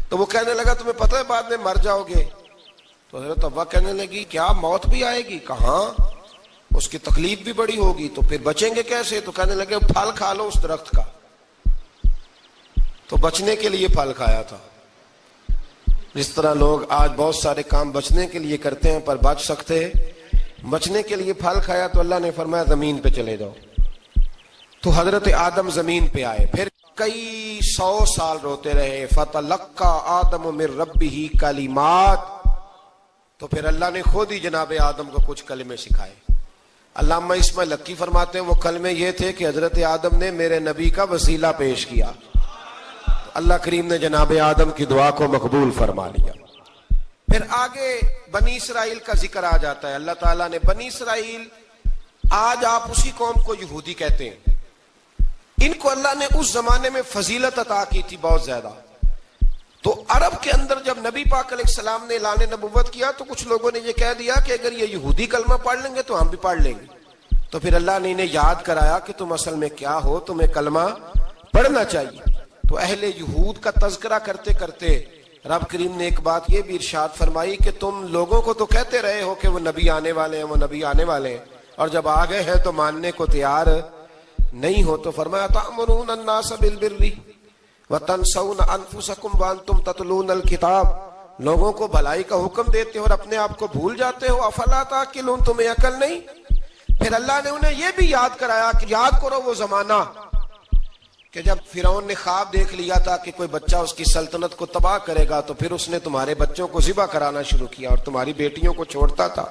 تو وہ کہنے لگا تمہیں پتہ ہے بعد میں مر جاؤ گے؟ تو حضرت حوا کہنے لگی کیا موت بھی آئے گی؟ کہاں، اس کی تکلیف بھی بڑی ہوگی، تو پھر بچیں گے کیسے؟ تو کہنے لگے پھل کھا لو اس درخت کا۔ تو بچنے کے لیے پھل کھایا تھا۔ جس طرح لوگ آج بہت سارے کام بچنے کے لیے کرتے ہیں پر بچ سکتے، بچنے کے لیے پھل کھایا تو اللہ نے فرمایا زمین پہ چلے جاؤ۔ تو حضرت آدم زمین پہ آئے، پھر کئی 100 سال روتے رہے۔ فَتَلَقَّى آدَمُ مِن رَبِّهِ کلمات، تو پھر اللہ نے خود ہی جناب آدم کو کچھ کلمے سکھائے۔ علامہ اسماعیل لکی فرماتے ہیں وہ کلمے یہ تھے کہ حضرت آدم نے میرے نبی کا وسیلہ پیش کیا، اللہ کریم نے جناب آدم کی دعا کو مقبول فرما لیا۔ پھر آگے بنی اسرائیل کا ذکر آ جاتا ہے۔ اللہ تعالیٰ نے بنی اسرائیل، آج آپ اسی قوم کو یہودی کہتے ہیں، ان کو اللہ نے اس زمانے میں فضیلت عطا کی تھی بہت زیادہ۔ تو عرب کے اندر جب نبی پاک علیہ السلام نے اعلان نبوت کیا تو کچھ لوگوں نے یہ کہہ دیا کہ اگر یہ یہودی کلمہ پڑھ لیں گے تو ہم بھی پڑھ لیں گے۔ تو پھر اللہ نے انہیں یاد کرایا کہ تم اصل میں کیا ہو، تمہیں کلمہ پڑھنا چاہیے۔ تو اہل یہود کا تذکرہ کرتے کرتے رب کریم نے ایک بات یہ بھی ارشاد فرمائی کہ تم لوگوں کو تو کہتے رہے ہو کہ وہ نبی آنے والے ہیں، وہ نبی آنے والے ہیں، اور جب آ گئے ہیں تو ماننے کو تیار نہیں ہو. تو فرمایا تأمرون الناس بالبر وتنسون انفسکم وانتم تتلون الکتاب، لوگوں کو بھلائی کا حکم دیتے ہو اور اپنے آپ کو بھول جاتے ہو. افلا تعقلون، تمہیں عقل نہیں؟ پھر اللہ نے انہیں یہ بھی یاد کرایا کہ یاد کرو وہ زمانہ کہ جب فرعون نے خواب دیکھ لیا تھا کہ کوئی بچہ اس کی سلطنت کو تباہ کرے گا، تو پھر اس نے تمہارے بچوں کو ذبح کرانا شروع کیا اور تمہاری بیٹیوں کو چھوڑتا تھا.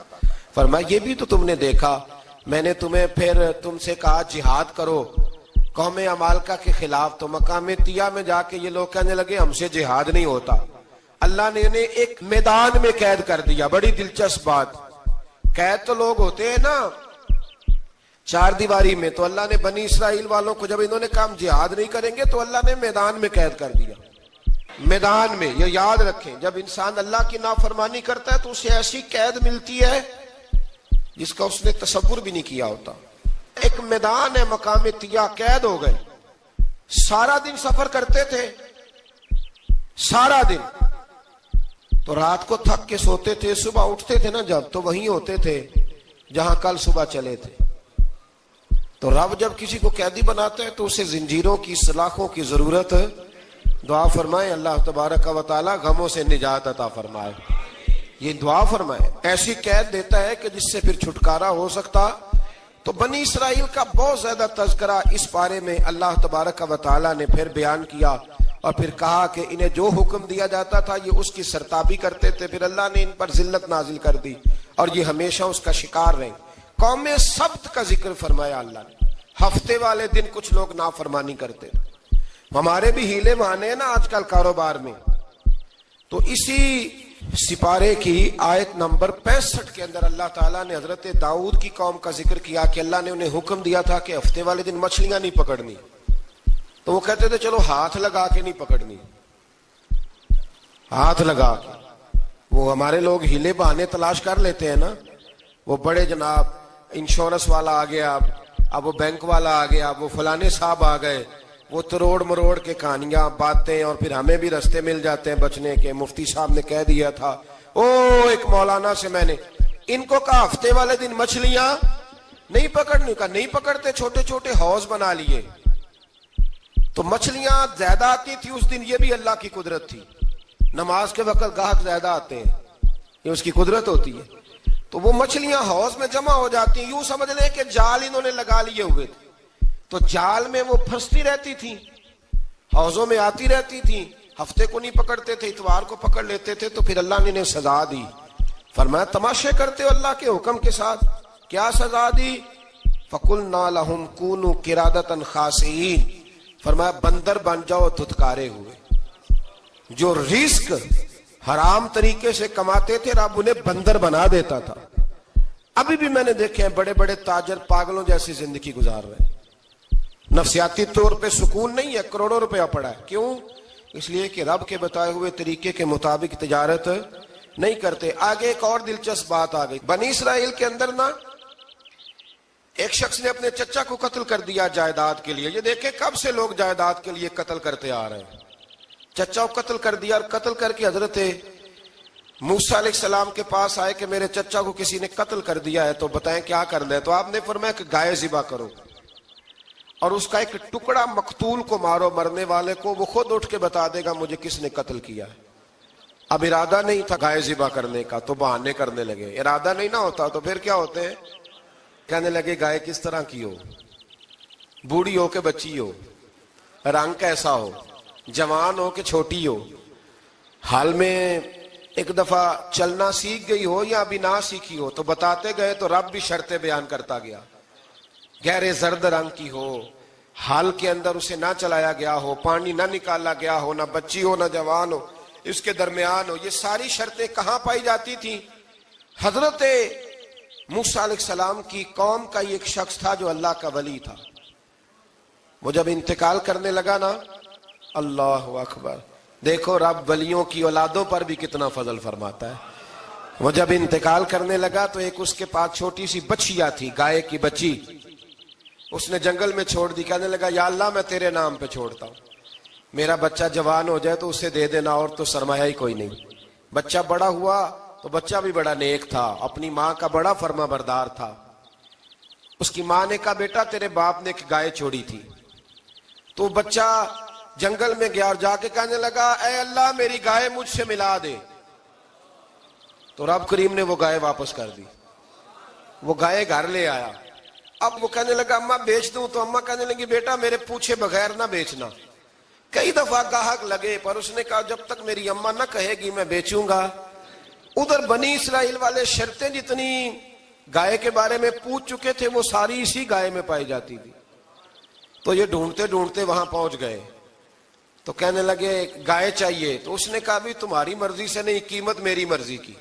فرمایا یہ بھی تو تم نے دیکھا، میں نے تمہیں پھر تم سے کہا جہاد کرو قوم عمالقہ کے خلاف، تو مقام طیہ میں جا کے یہ لوگ کہنے لگے ہم سے جہاد نہیں ہوتا. اللہ نے انہیں ایک میدان میں قید کر دیا. بڑی دلچسپ بات، قید تو لوگ ہوتے ہیں نا چار دیواری میں، تو اللہ نے بنی اسرائیل والوں کو جب انہوں نے کہا ہم جہاد نہیں کریں گے تو اللہ نے میدان میں قید کر دیا. میدان میں، یہ یاد رکھیں، جب انسان اللہ کی نافرمانی کرتا ہے تو اسے ایسی قید ملتی ہے جس کا اس نے تصور بھی نہیں کیا ہوتا. ایک میدان ہے مقام طیہ، قید ہو گئے. سارا دن سفر کرتے تھے، سارا دن، تو رات کو تھک کے سوتے تھے، صبح اٹھتے تھے نا جب، تو وہیں ہوتے تھے جہاں کل صبح چلے تھے. تو رب جب کسی کو قیدی بناتا ہے تو اسے زنجیروں کی، سلاخوں کی ضرورت. دعا فرمائے اللہ تبارک و تعالی غموں سے نجات عطا فرمائے. یہ دعا فرمائے، ایسی قید دیتا ہے کہ جس سے پھر چھٹکارا ہو سکتا. تو بنی اسرائیل کا بہت زیادہ تذکرہ اس بارے میں اللہ تبارک و تعالی نے پھر بیان کیا، اور پھر کہا کہ انہیں جو حکم دیا جاتا تھا یہ اس کی سرتابی کرتے تھے. پھر اللہ نے ان پر ذلت نازل کر دی اور یہ ہمیشہ اس کا شکار رہے. قوم سبت کا ذکر فرمایا اللہ نے. ہفتے والے دن کچھ لوگ نافرمانی کرتے تھے. ہمارے بھی ہیلے بہانے ہیں نا آج کل کاروبار میں. تو اسی سپارے کی آیت نمبر 65 کے اندر اللہ تعالیٰ نے حضرت داؤد کی قوم کا ذکر کیا کہ اللہ نے انہیں حکم دیا تھا کہ ہفتے والے دن مچھلیاں نہیں پکڑنی. تو وہ کہتے تھے چلو ہاتھ لگا کے نہیں پکڑنی، ہاتھ لگا کے. وہ ہمارے لوگ ہیلے بہانے تلاش کر لیتے ہیں نا. وہ بڑے جناب انشورنس والا آ گیا، اب وہ بینک والا آ گیا، وہ فلانے صاحب آ گئے، وہ تروڑ مروڑ کے کہانیاں باتیں، اور پھر ہمیں بھی رستے مل جاتے ہیں بچنے کے. مفتی صاحب نے کہہ دیا تھا ایک مولانا سے میں نے ان کو کہا ہفتے والے دن مچھلیاں نہیں پکڑنے کا. نہیں پکڑتے، چھوٹے چھوٹے حوض بنا لیے. تو مچھلیاں زیادہ آتی تھی اس دن، یہ بھی اللہ کی قدرت تھی. نماز کے وقت گاہک زیادہ آتے ہیں، یہ اس کی قدرت ہوتی ہے. تو وہ مچھلیاں حوض میں جمع ہو جاتی ہیں. یوں سمجھ لیں کہ جال انہوں نے لگا لیے ہوئے تھے، تو جال میں وہ پھنستی رہتی تھی، حوضوں میں آتی رہتی تھی. ہفتے کو نہیں پکڑتے تھے، اتوار کو پکڑ لیتے تھے. تو پھر اللہ نے انہیں سزا دی. فرمایا تماشے کرتے ہو اللہ کے حکم کے ساتھ. کیا سزا دی؟ فَقُلْنَا لَهُمْ كُونُوا قِرَادَةً خَاسِئِينَ. فرمایا بندر بن جاؤ دھتکارے ہوئے. جو رزق حرام طریقے سے کماتے تھے رب انہیں بندر بنا دیتا تھا. ابھی بھی میں نے دیکھے ہیں بڑے بڑے تاجر پاگلوں جیسی زندگی گزار رہے ہیں. نفسیاتی طور پہ سکون نہیں ہے، کروڑوں روپیہ پڑا ہے. کیوں؟ اس لیے کہ رب کے بتائے ہوئے طریقے کے مطابق تجارت نہیں کرتے. آگے ایک اور دلچسپ بات آ گئی. بنی اسرائیل کے اندر نا ایک شخص نے اپنے چچا کو قتل کر دیا جائیداد کے لیے. یہ دیکھیں کب سے لوگ جائیداد کے لیے قتل کرتے آ رہے ہیں. چچا کو قتل کر دیا، اور قتل کر کے حضرت موسیٰ علیہ السلام کے پاس آئے کہ میرے چچا کو کسی نے قتل کر دیا ہے، تو بتائیں کیا کرنا ہے. تو آپ نے فرمایا کہ گائے ذبح کرو اور اس کا ایک ٹکڑا مقتول کو مارو، مرنے والے کو. وہ خود اٹھ کے بتا دے گا مجھے کس نے قتل کیا ہے. اب ارادہ نہیں تھا گائے ذبح کرنے کا تو بہانے کرنے لگے. ارادہ نہیں نہ ہوتا تو پھر کیا ہوتے ہیں، کہنے لگے گائے کس طرح کی ہو، بوڑھی ہو کہ بچی ہو، رنگ کیسا ہو، جوان ہو کہ چھوٹی ہو، حال میں ایک دفعہ چلنا سیکھ گئی ہو یا ابھی نہ سیکھی ہو. تو بتاتے گئے تو رب بھی شرطیں بیان کرتا گیا. گہرے زرد رنگ کی ہو، حال کے اندر اسے نہ چلایا گیا ہو، پانی نہ نکالا گیا ہو، نہ بچی ہو نہ جوان ہو، اس کے درمیان ہو. یہ ساری شرطیں کہاں پائی جاتی تھی؟ حضرت موسیٰ علیہ السلام کی قوم کا ایک شخص تھا جو اللہ کا ولی تھا. وہ جب انتقال کرنے لگا نا، اللہ اکبر، دیکھو رب ولیوں کی اولادوں پر بھی کتنا فضل فرماتا ہے. وہ جب انتقال کرنے لگا تو ایک اس کے پاس چھوٹی سی بچیا تھی، گائے کی بچی. اس نے جنگل میں چھوڑ دی. کہنے لگا یا اللہ میں تیرے نام پہ چھوڑتا ہوں. میرا بچہ جوان ہو جائے تو اسے دے دینا، اور تو سرمایہ ہی کوئی نہیں۔ بچہ بڑا ہوا تو بچہ بھی بڑا نیک تھا، اپنی ماں کا بڑا فرما بردار تھا۔ اس کی ماں نے کہا بیٹا تیرے باپ نے ایک گائے چھوڑی تھی، تو بچہ جنگل میں گیا اور جا کے کہنے لگا اے اللہ میری گائے مجھ سے ملا دے، تو رب کریم نے وہ گائے واپس کر دی۔ وہ گائے گھر لے آیا، اب وہ کہنے لگا اماں بیچ دوں، تو اماں کہنے لگی بیٹا میرے پوچھے بغیر نہ بیچنا۔ کئی دفعہ گاہک لگے پر اس نے کہا جب تک میری اماں نہ کہے گی میں بیچوں گا۔ ادھر بنی اسرائیل والے شرطیں جتنی گائے کے بارے میں پوچھ چکے تھے وہ ساری اسی گائے میں پائی جاتی تھی، تو یہ ڈھونڈتے ڈھونڈتے وہاں پہنچ گئے، تو کہنے لگے گائے چاہیے، تو اس نے کہا بھی تمہاری مرضی سے نہیں، قیمت میری مرضی کی۔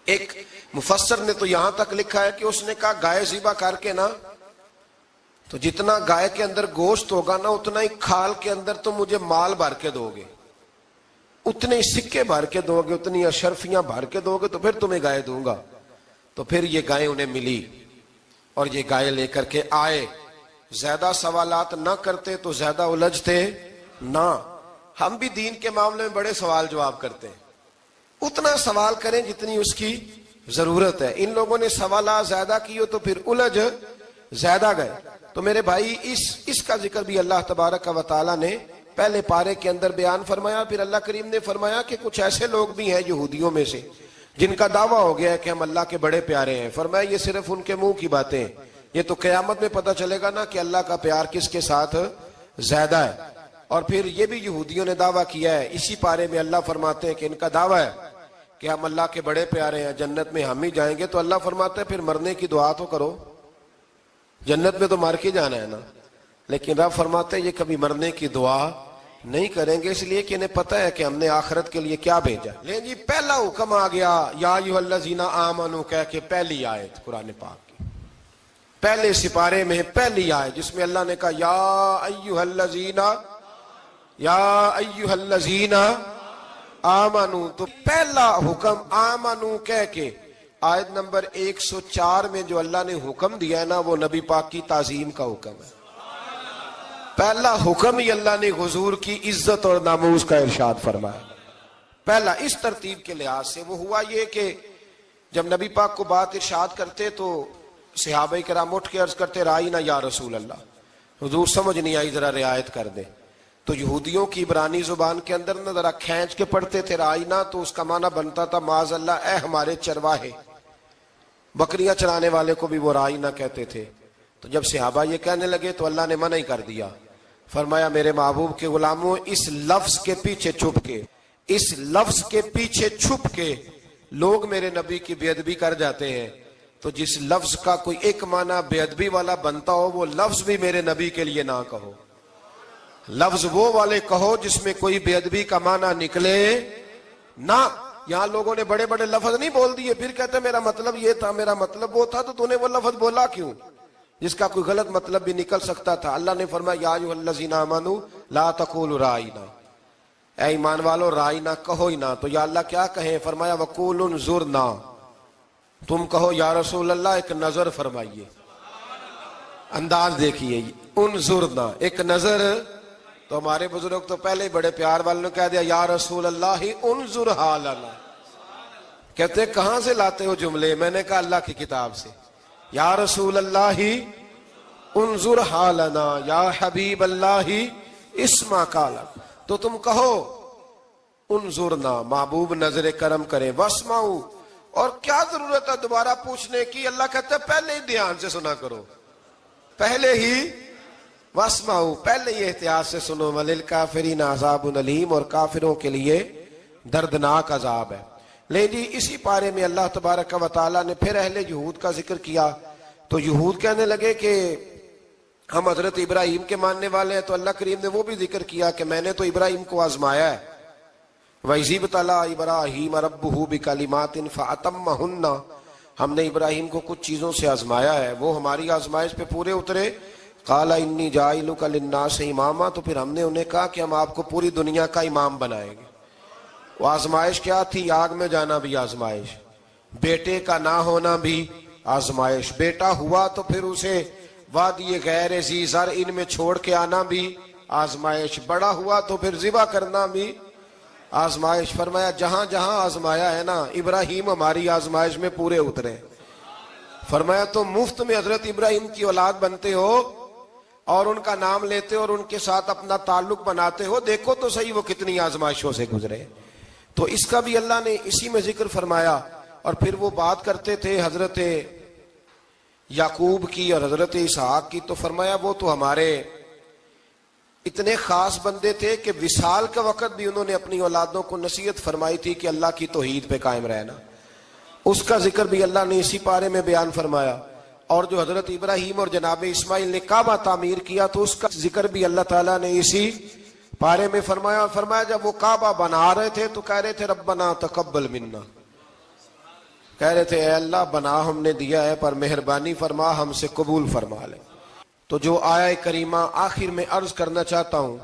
ایک مفسر نے تو یہاں تک لکھا ہے کہ اس نے کہا گائے ذبح کر کے نا، تو جتنا گائے کے اندر گوشت ہوگا نا اتنا ہی کھال کے اندر تم مجھے مال بھر کے دو گے، اتنے ہی سکے بھر کے دو گے، اتنی اشرفیاں بھر کے دو گے تو پھر تمہیں گائے دوں گا۔ تو پھر یہ گائے انہیں ملی اور یہ گائے لے کر کے آئے۔ زیادہ سوالات نہ کرتے تو زیادہ الجھتے نہ۔ ہم بھی دین کے معاملے میں بڑے سوال جواب کرتے ہیں، اتنا سوال کریں جتنی اس کی ضرورت ہے۔ ان لوگوں نے سوالات زیادہ کیے تو پھر الجھ زیادہ گئے۔ تو میرے بھائی اس کا ذکر بھی اللہ تبارک و تعالیٰ نے پہلے پارے کے اندر بیان فرمایا۔ پھر اللہ کریم نے فرمایا کہ کچھ ایسے لوگ بھی ہیں یہودیوں میں سے جن کا دعویٰ ہو گیا ہے کہ ہم اللہ کے بڑے پیارے ہیں۔ فرمایا یہ صرف ان کے منہ کی باتیں ہیں، یہ تو قیامت میں پتہ چلے گا نا کہ اللہ کا پیار کس کے ساتھ زیادہ ہے۔ اور پھر یہ بھی یہودیوں نے دعویٰ کیا ہے، اسی پارے میں اللہ فرماتے ہیں کہ ان کا دعویٰ ہے کہ ہم اللہ کے بڑے پیارے ہیں، جنت میں ہم ہی جائیں گے۔ تو اللہ فرماتا ہے پھر مرنے کی دعا تو کرو، جنت میں تو مر کے جانا ہے نا۔ لیکن رب فرماتے ہیں یہ کبھی مرنے کی دعا نہیں کریں گے، اس لیے کہ انہیں پتہ ہے کہ ہم نے آخرت کے لیے کیا بھیجا۔ لیکن جی پہلا حکم آ گیا یا ایھا الذین آمنوا کہہ کے، پہلی آیت قرآن پاک کی پہلے سپارے میں پہلی آیت جس میں اللہ نے کہا یا ایھا الذین آمنوا، تو پہلا حکم آمنوا کہہ کے آیت نمبر 104 میں جو اللہ نے حکم دیا ہے نا وہ نبی پاک کی تعظیم کا حکم ہے۔ پہلا حکم ہی اللہ نے حضور کی عزت اور ناموس کا ارشاد فرمایا۔ پہلا اس ترتیب کے لحاظ سے وہ ہوا یہ کہ جب نبی پاک کو بات ارشاد کرتے تو صحابہ کرام اٹھ کے عرض کرتے رائینا یا رسول اللہ، حضور سمجھ نہیں آئی ذرا رعایت کر دیں۔ تو یہودیوں کی عبرانی زبان کے اندر نہ ذرا کھینچ کے پڑھتے تھے رائینا، تو اس کا معنی بنتا تھا معاذ اللہ اے ہمارے چرواہے، بکریاں چرانے والے کو بھی وہ رائینا کہتے تھے۔ تو جب صحابہ یہ کہنے لگے تو اللہ نے منع ہی کر دیا، فرمایا میرے محبوب کے غلاموں اس لفظ کے پیچھے چھپ کے لوگ میرے نبی کی بے ادبی کر جاتے ہیں، تو جس لفظ کا کوئی ایک معنی بے ادبی والا بنتا ہو وہ لفظ بھی میرے نبی کے لیے نہ کہو، لفظ وہ والے کہو جس میں کوئی بے ادبی کا معنی نکلے نہ۔ یہاں لوگوں نے بڑے بڑے لفظ نہیں بول دیے، پھر کہتے میرا مطلب یہ تھا، میرا مطلب وہ تھا، تو تو نے وہ لفظ بولا کیوں جس کا کوئی غلط مطلب بھی نکل سکتا تھا۔ اللہ نے فرمایا یا ایھا الذین آمنوا لا تقولوا رائینا، اے ایمان والو رائینا کہو ہی نہ۔ تو یا اللہ کیا کہیں؟ فرمایا وقولوا انظرنا، تم کہو یا رسول اللہ ایک نظر فرمائیے، انداز دیکھیے، انظرنا ایک نظر۔ تو ہمارے بزرگ تو پہلے ہی بڑے پیار والوں نے کہہ دیا یا رسول اللہ انظر حالنا۔ کہتے کہاں سے لاتے ہو جملے؟ میں نے کہا اللہ کی کتاب سے۔ یا رسول اللہ انظر حالنا یا حبیب اللہ اسمع قالا، تو تم کہو انظرنا، محبوب نظر کرم کرے، واسمعوا، اور کیا ضرورت ہے دوبارہ پوچھنے کی؟ اللہ کہتا ہے پہلے ہی دھیان سے سنا کرو، پہلے ہی واسمعوا، پہلے ہی احتیاط سے سنو، وللکافرین عذاب علیم، اور کافروں کے لیے دردناک عذاب ہے۔ لیکن جی اسی پارے میں اللہ تبارک و تعالیٰ نے پھر اہل یہود کا ذکر کیا، تو یہود کہنے لگے کہ ہم حضرت ابراہیم کے ماننے والے ہیں، تو اللہ کریم نے وہ بھی ذکر کیا کہ میں نے تو ابراہیم کو آزمایا ہے، وَإِذِ ابْتَلَىٰ إِبْرَاهِيمَ رَبُّهُ بِكَلِمَاتٍ فَأَتَمَّهُنَّ، ہم نے ابراہیم کو کچھ چیزوں سے آزمایا ہے، وہ ہماری آزمائش پہ پورے اترے۔ قَالَ إِنِّي جَاعِلُكَ لِلنَّاسِ إِمَامًا، تو پھر ہم نے انہیں کہا کہ ہم آپ کو پوری دنیا کا امام بنائیں گے۔ وہ آزمائش کیا تھی؟ آگ میں جانا بھی آزمائش، بیٹے کا نہ ہونا بھی آزمائش، بیٹا ہوا تو پھر اسے وادی غیر ذی زرع ان میں چھوڑ کے آنا بھی آزمائش، بڑا ہوا تو پھر ذبح کرنا بھی آزمائش۔ فرمایا جہاں جہاں آزمایا ہے نا، ابراہیم ہماری آزمائش میں پورے اترے۔ فرمایا تو مفت میں حضرت ابراہیم کی اولاد بنتے ہو اور ان کا نام لیتے اور ان کے ساتھ اپنا تعلق بناتے ہو، دیکھو تو صحیح وہ کتنی آزمائشوں سے گزرے۔ تو اس کا بھی اللہ نے اسی میں ذکر فرمایا۔ اور پھر وہ بات کرتے تھے حضرت یعقوب کی اور حضرت اسحاق کی، تو فرمایا وہ تو ہمارے اتنے خاص بندے تھے کہ وصال کا وقت بھی انہوں نے اپنی اولادوں کو نصیحت فرمائی تھی کہ اللہ کی توحید پہ قائم رہنا۔ اس کا ذکر بھی اللہ نے اسی پارے میں بیان فرمایا۔ اور جو حضرت ابراہیم اور جناب اسماعیل نے کعبہ تعمیر کیا تو اس کا ذکر بھی اللہ تعالیٰ نے اسی پارے میں فرمایا۔ اور فرمایا جب وہ کعبہ بنا رہے تھے تو کہہ رہے تھے ربنا تقبل منا، کہہ رہے تھے اے اللہ بنا ہم نے دیا ہے پر مہربانی فرما ہم سے قبول فرما لے۔ تو جو آیہ کریمہ آخر میں عرض کرنا چاہتا ہوں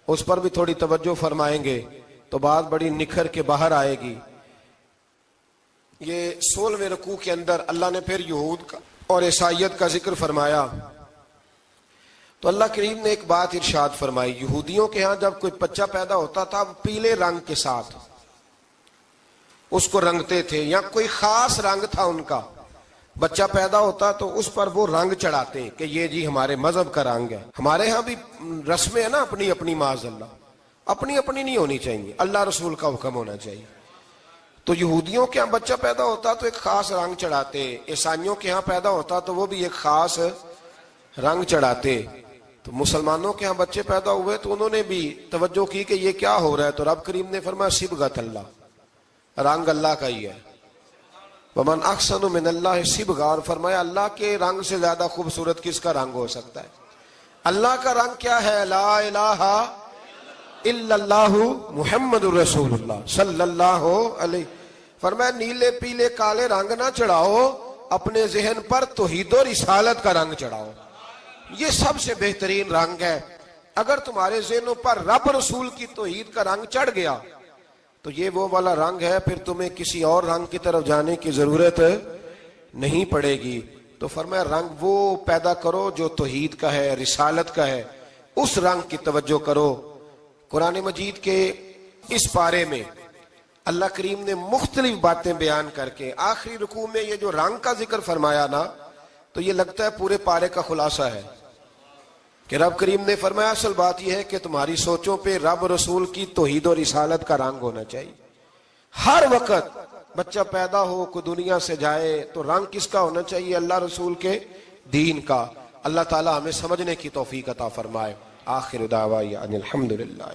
اس پر بھی تھوڑی توجہ فرمائیں گے تو بات بڑی نکھر کے باہر آئے گی۔ یہ 16ویں رکوع کے اندر اللہ نے پھر یہود کا اور عیسائیت کا ذکر فرمایا تو اللہ کریم نے ایک بات ارشاد فرمائی۔ یہودیوں کے ہاں جب کوئی بچہ پیدا ہوتا تھا پیلے رنگ کے ساتھ اس کو رنگتے تھے، یا کوئی خاص رنگ تھا ان کا، بچہ پیدا ہوتا تو اس پر وہ رنگ چڑھاتے کہ یہ جی ہمارے مذہب کا رنگ ہے۔ ہمارے ہاں بھی رسمیں ہیں نا اپنی اپنی، معاذ اللہ اپنی اپنی نہیں ہونی چاہیے، اللہ رسول کا حکم ہونا چاہیے۔ تو یہودیوں کے ہاں بچہ پیدا ہوتا تو ایک خاص رنگ چڑھاتے، عیسائیوں کے ہاں پیدا ہوتا تو وہ بھی ایک خاص رنگ چڑھاتے۔ تو مسلمانوں کے ہاں بچے پیدا ہوئے تو انہوں نے بھی توجہ کی کہ یہ کیا ہو رہا ہے، تو رب کریم نے فرمایا صبغۃ اللہ، رنگ اللہ کا ہی ہے۔ ومن احسن من اللہ صبغۃ، اور فرمایا اللہ کے رنگ سے زیادہ خوبصورت کس کا رنگ ہو سکتا ہے؟ اللہ کا رنگ کیا ہے؟ لا الہ الا اللہ محمد الرسول اللہ صلی اللہ علیہ۔ فرمایا نیلے پیلے کالے رنگ نہ چڑھاؤ، اپنے ذہن پر توحید و رسالت کا رنگ چڑھاؤ، یہ سب سے بہترین رنگ ہے۔ اگر تمہارے ذہنوں پر رب رسول کی توحید کا رنگ چڑھ گیا تو یہ وہ والا رنگ ہے، پھر تمہیں کسی اور رنگ کی طرف جانے کی ضرورت نہیں پڑے گی۔ تو فرمایا رنگ وہ پیدا کرو جو توحید کا ہے، رسالت کا ہے، اس رنگ کی توجہ کرو۔ قرآن مجید کے اس پارے میں اللہ کریم نے مختلف باتیں بیان کر کے آخری رکوع میں یہ جو رنگ کا ذکر فرمایا نا، تو یہ لگتا ہے پورے پارے کا خلاصہ ہے کہ رب کریم نے فرمایا اصل بات یہ ہے کہ تمہاری سوچوں پہ رب رسول کی توحید و رسالت کا رنگ ہونا چاہیے۔ ہر وقت بچہ پیدا ہو، کوئی دنیا سے جائے تو رنگ کس کا ہونا چاہیے؟ اللہ رسول کے دین کا۔ اللہ تعالی ہمیں سمجھنے کی توفیق عطا فرمائے۔ آخر دعوانا ان الحمدللہ۔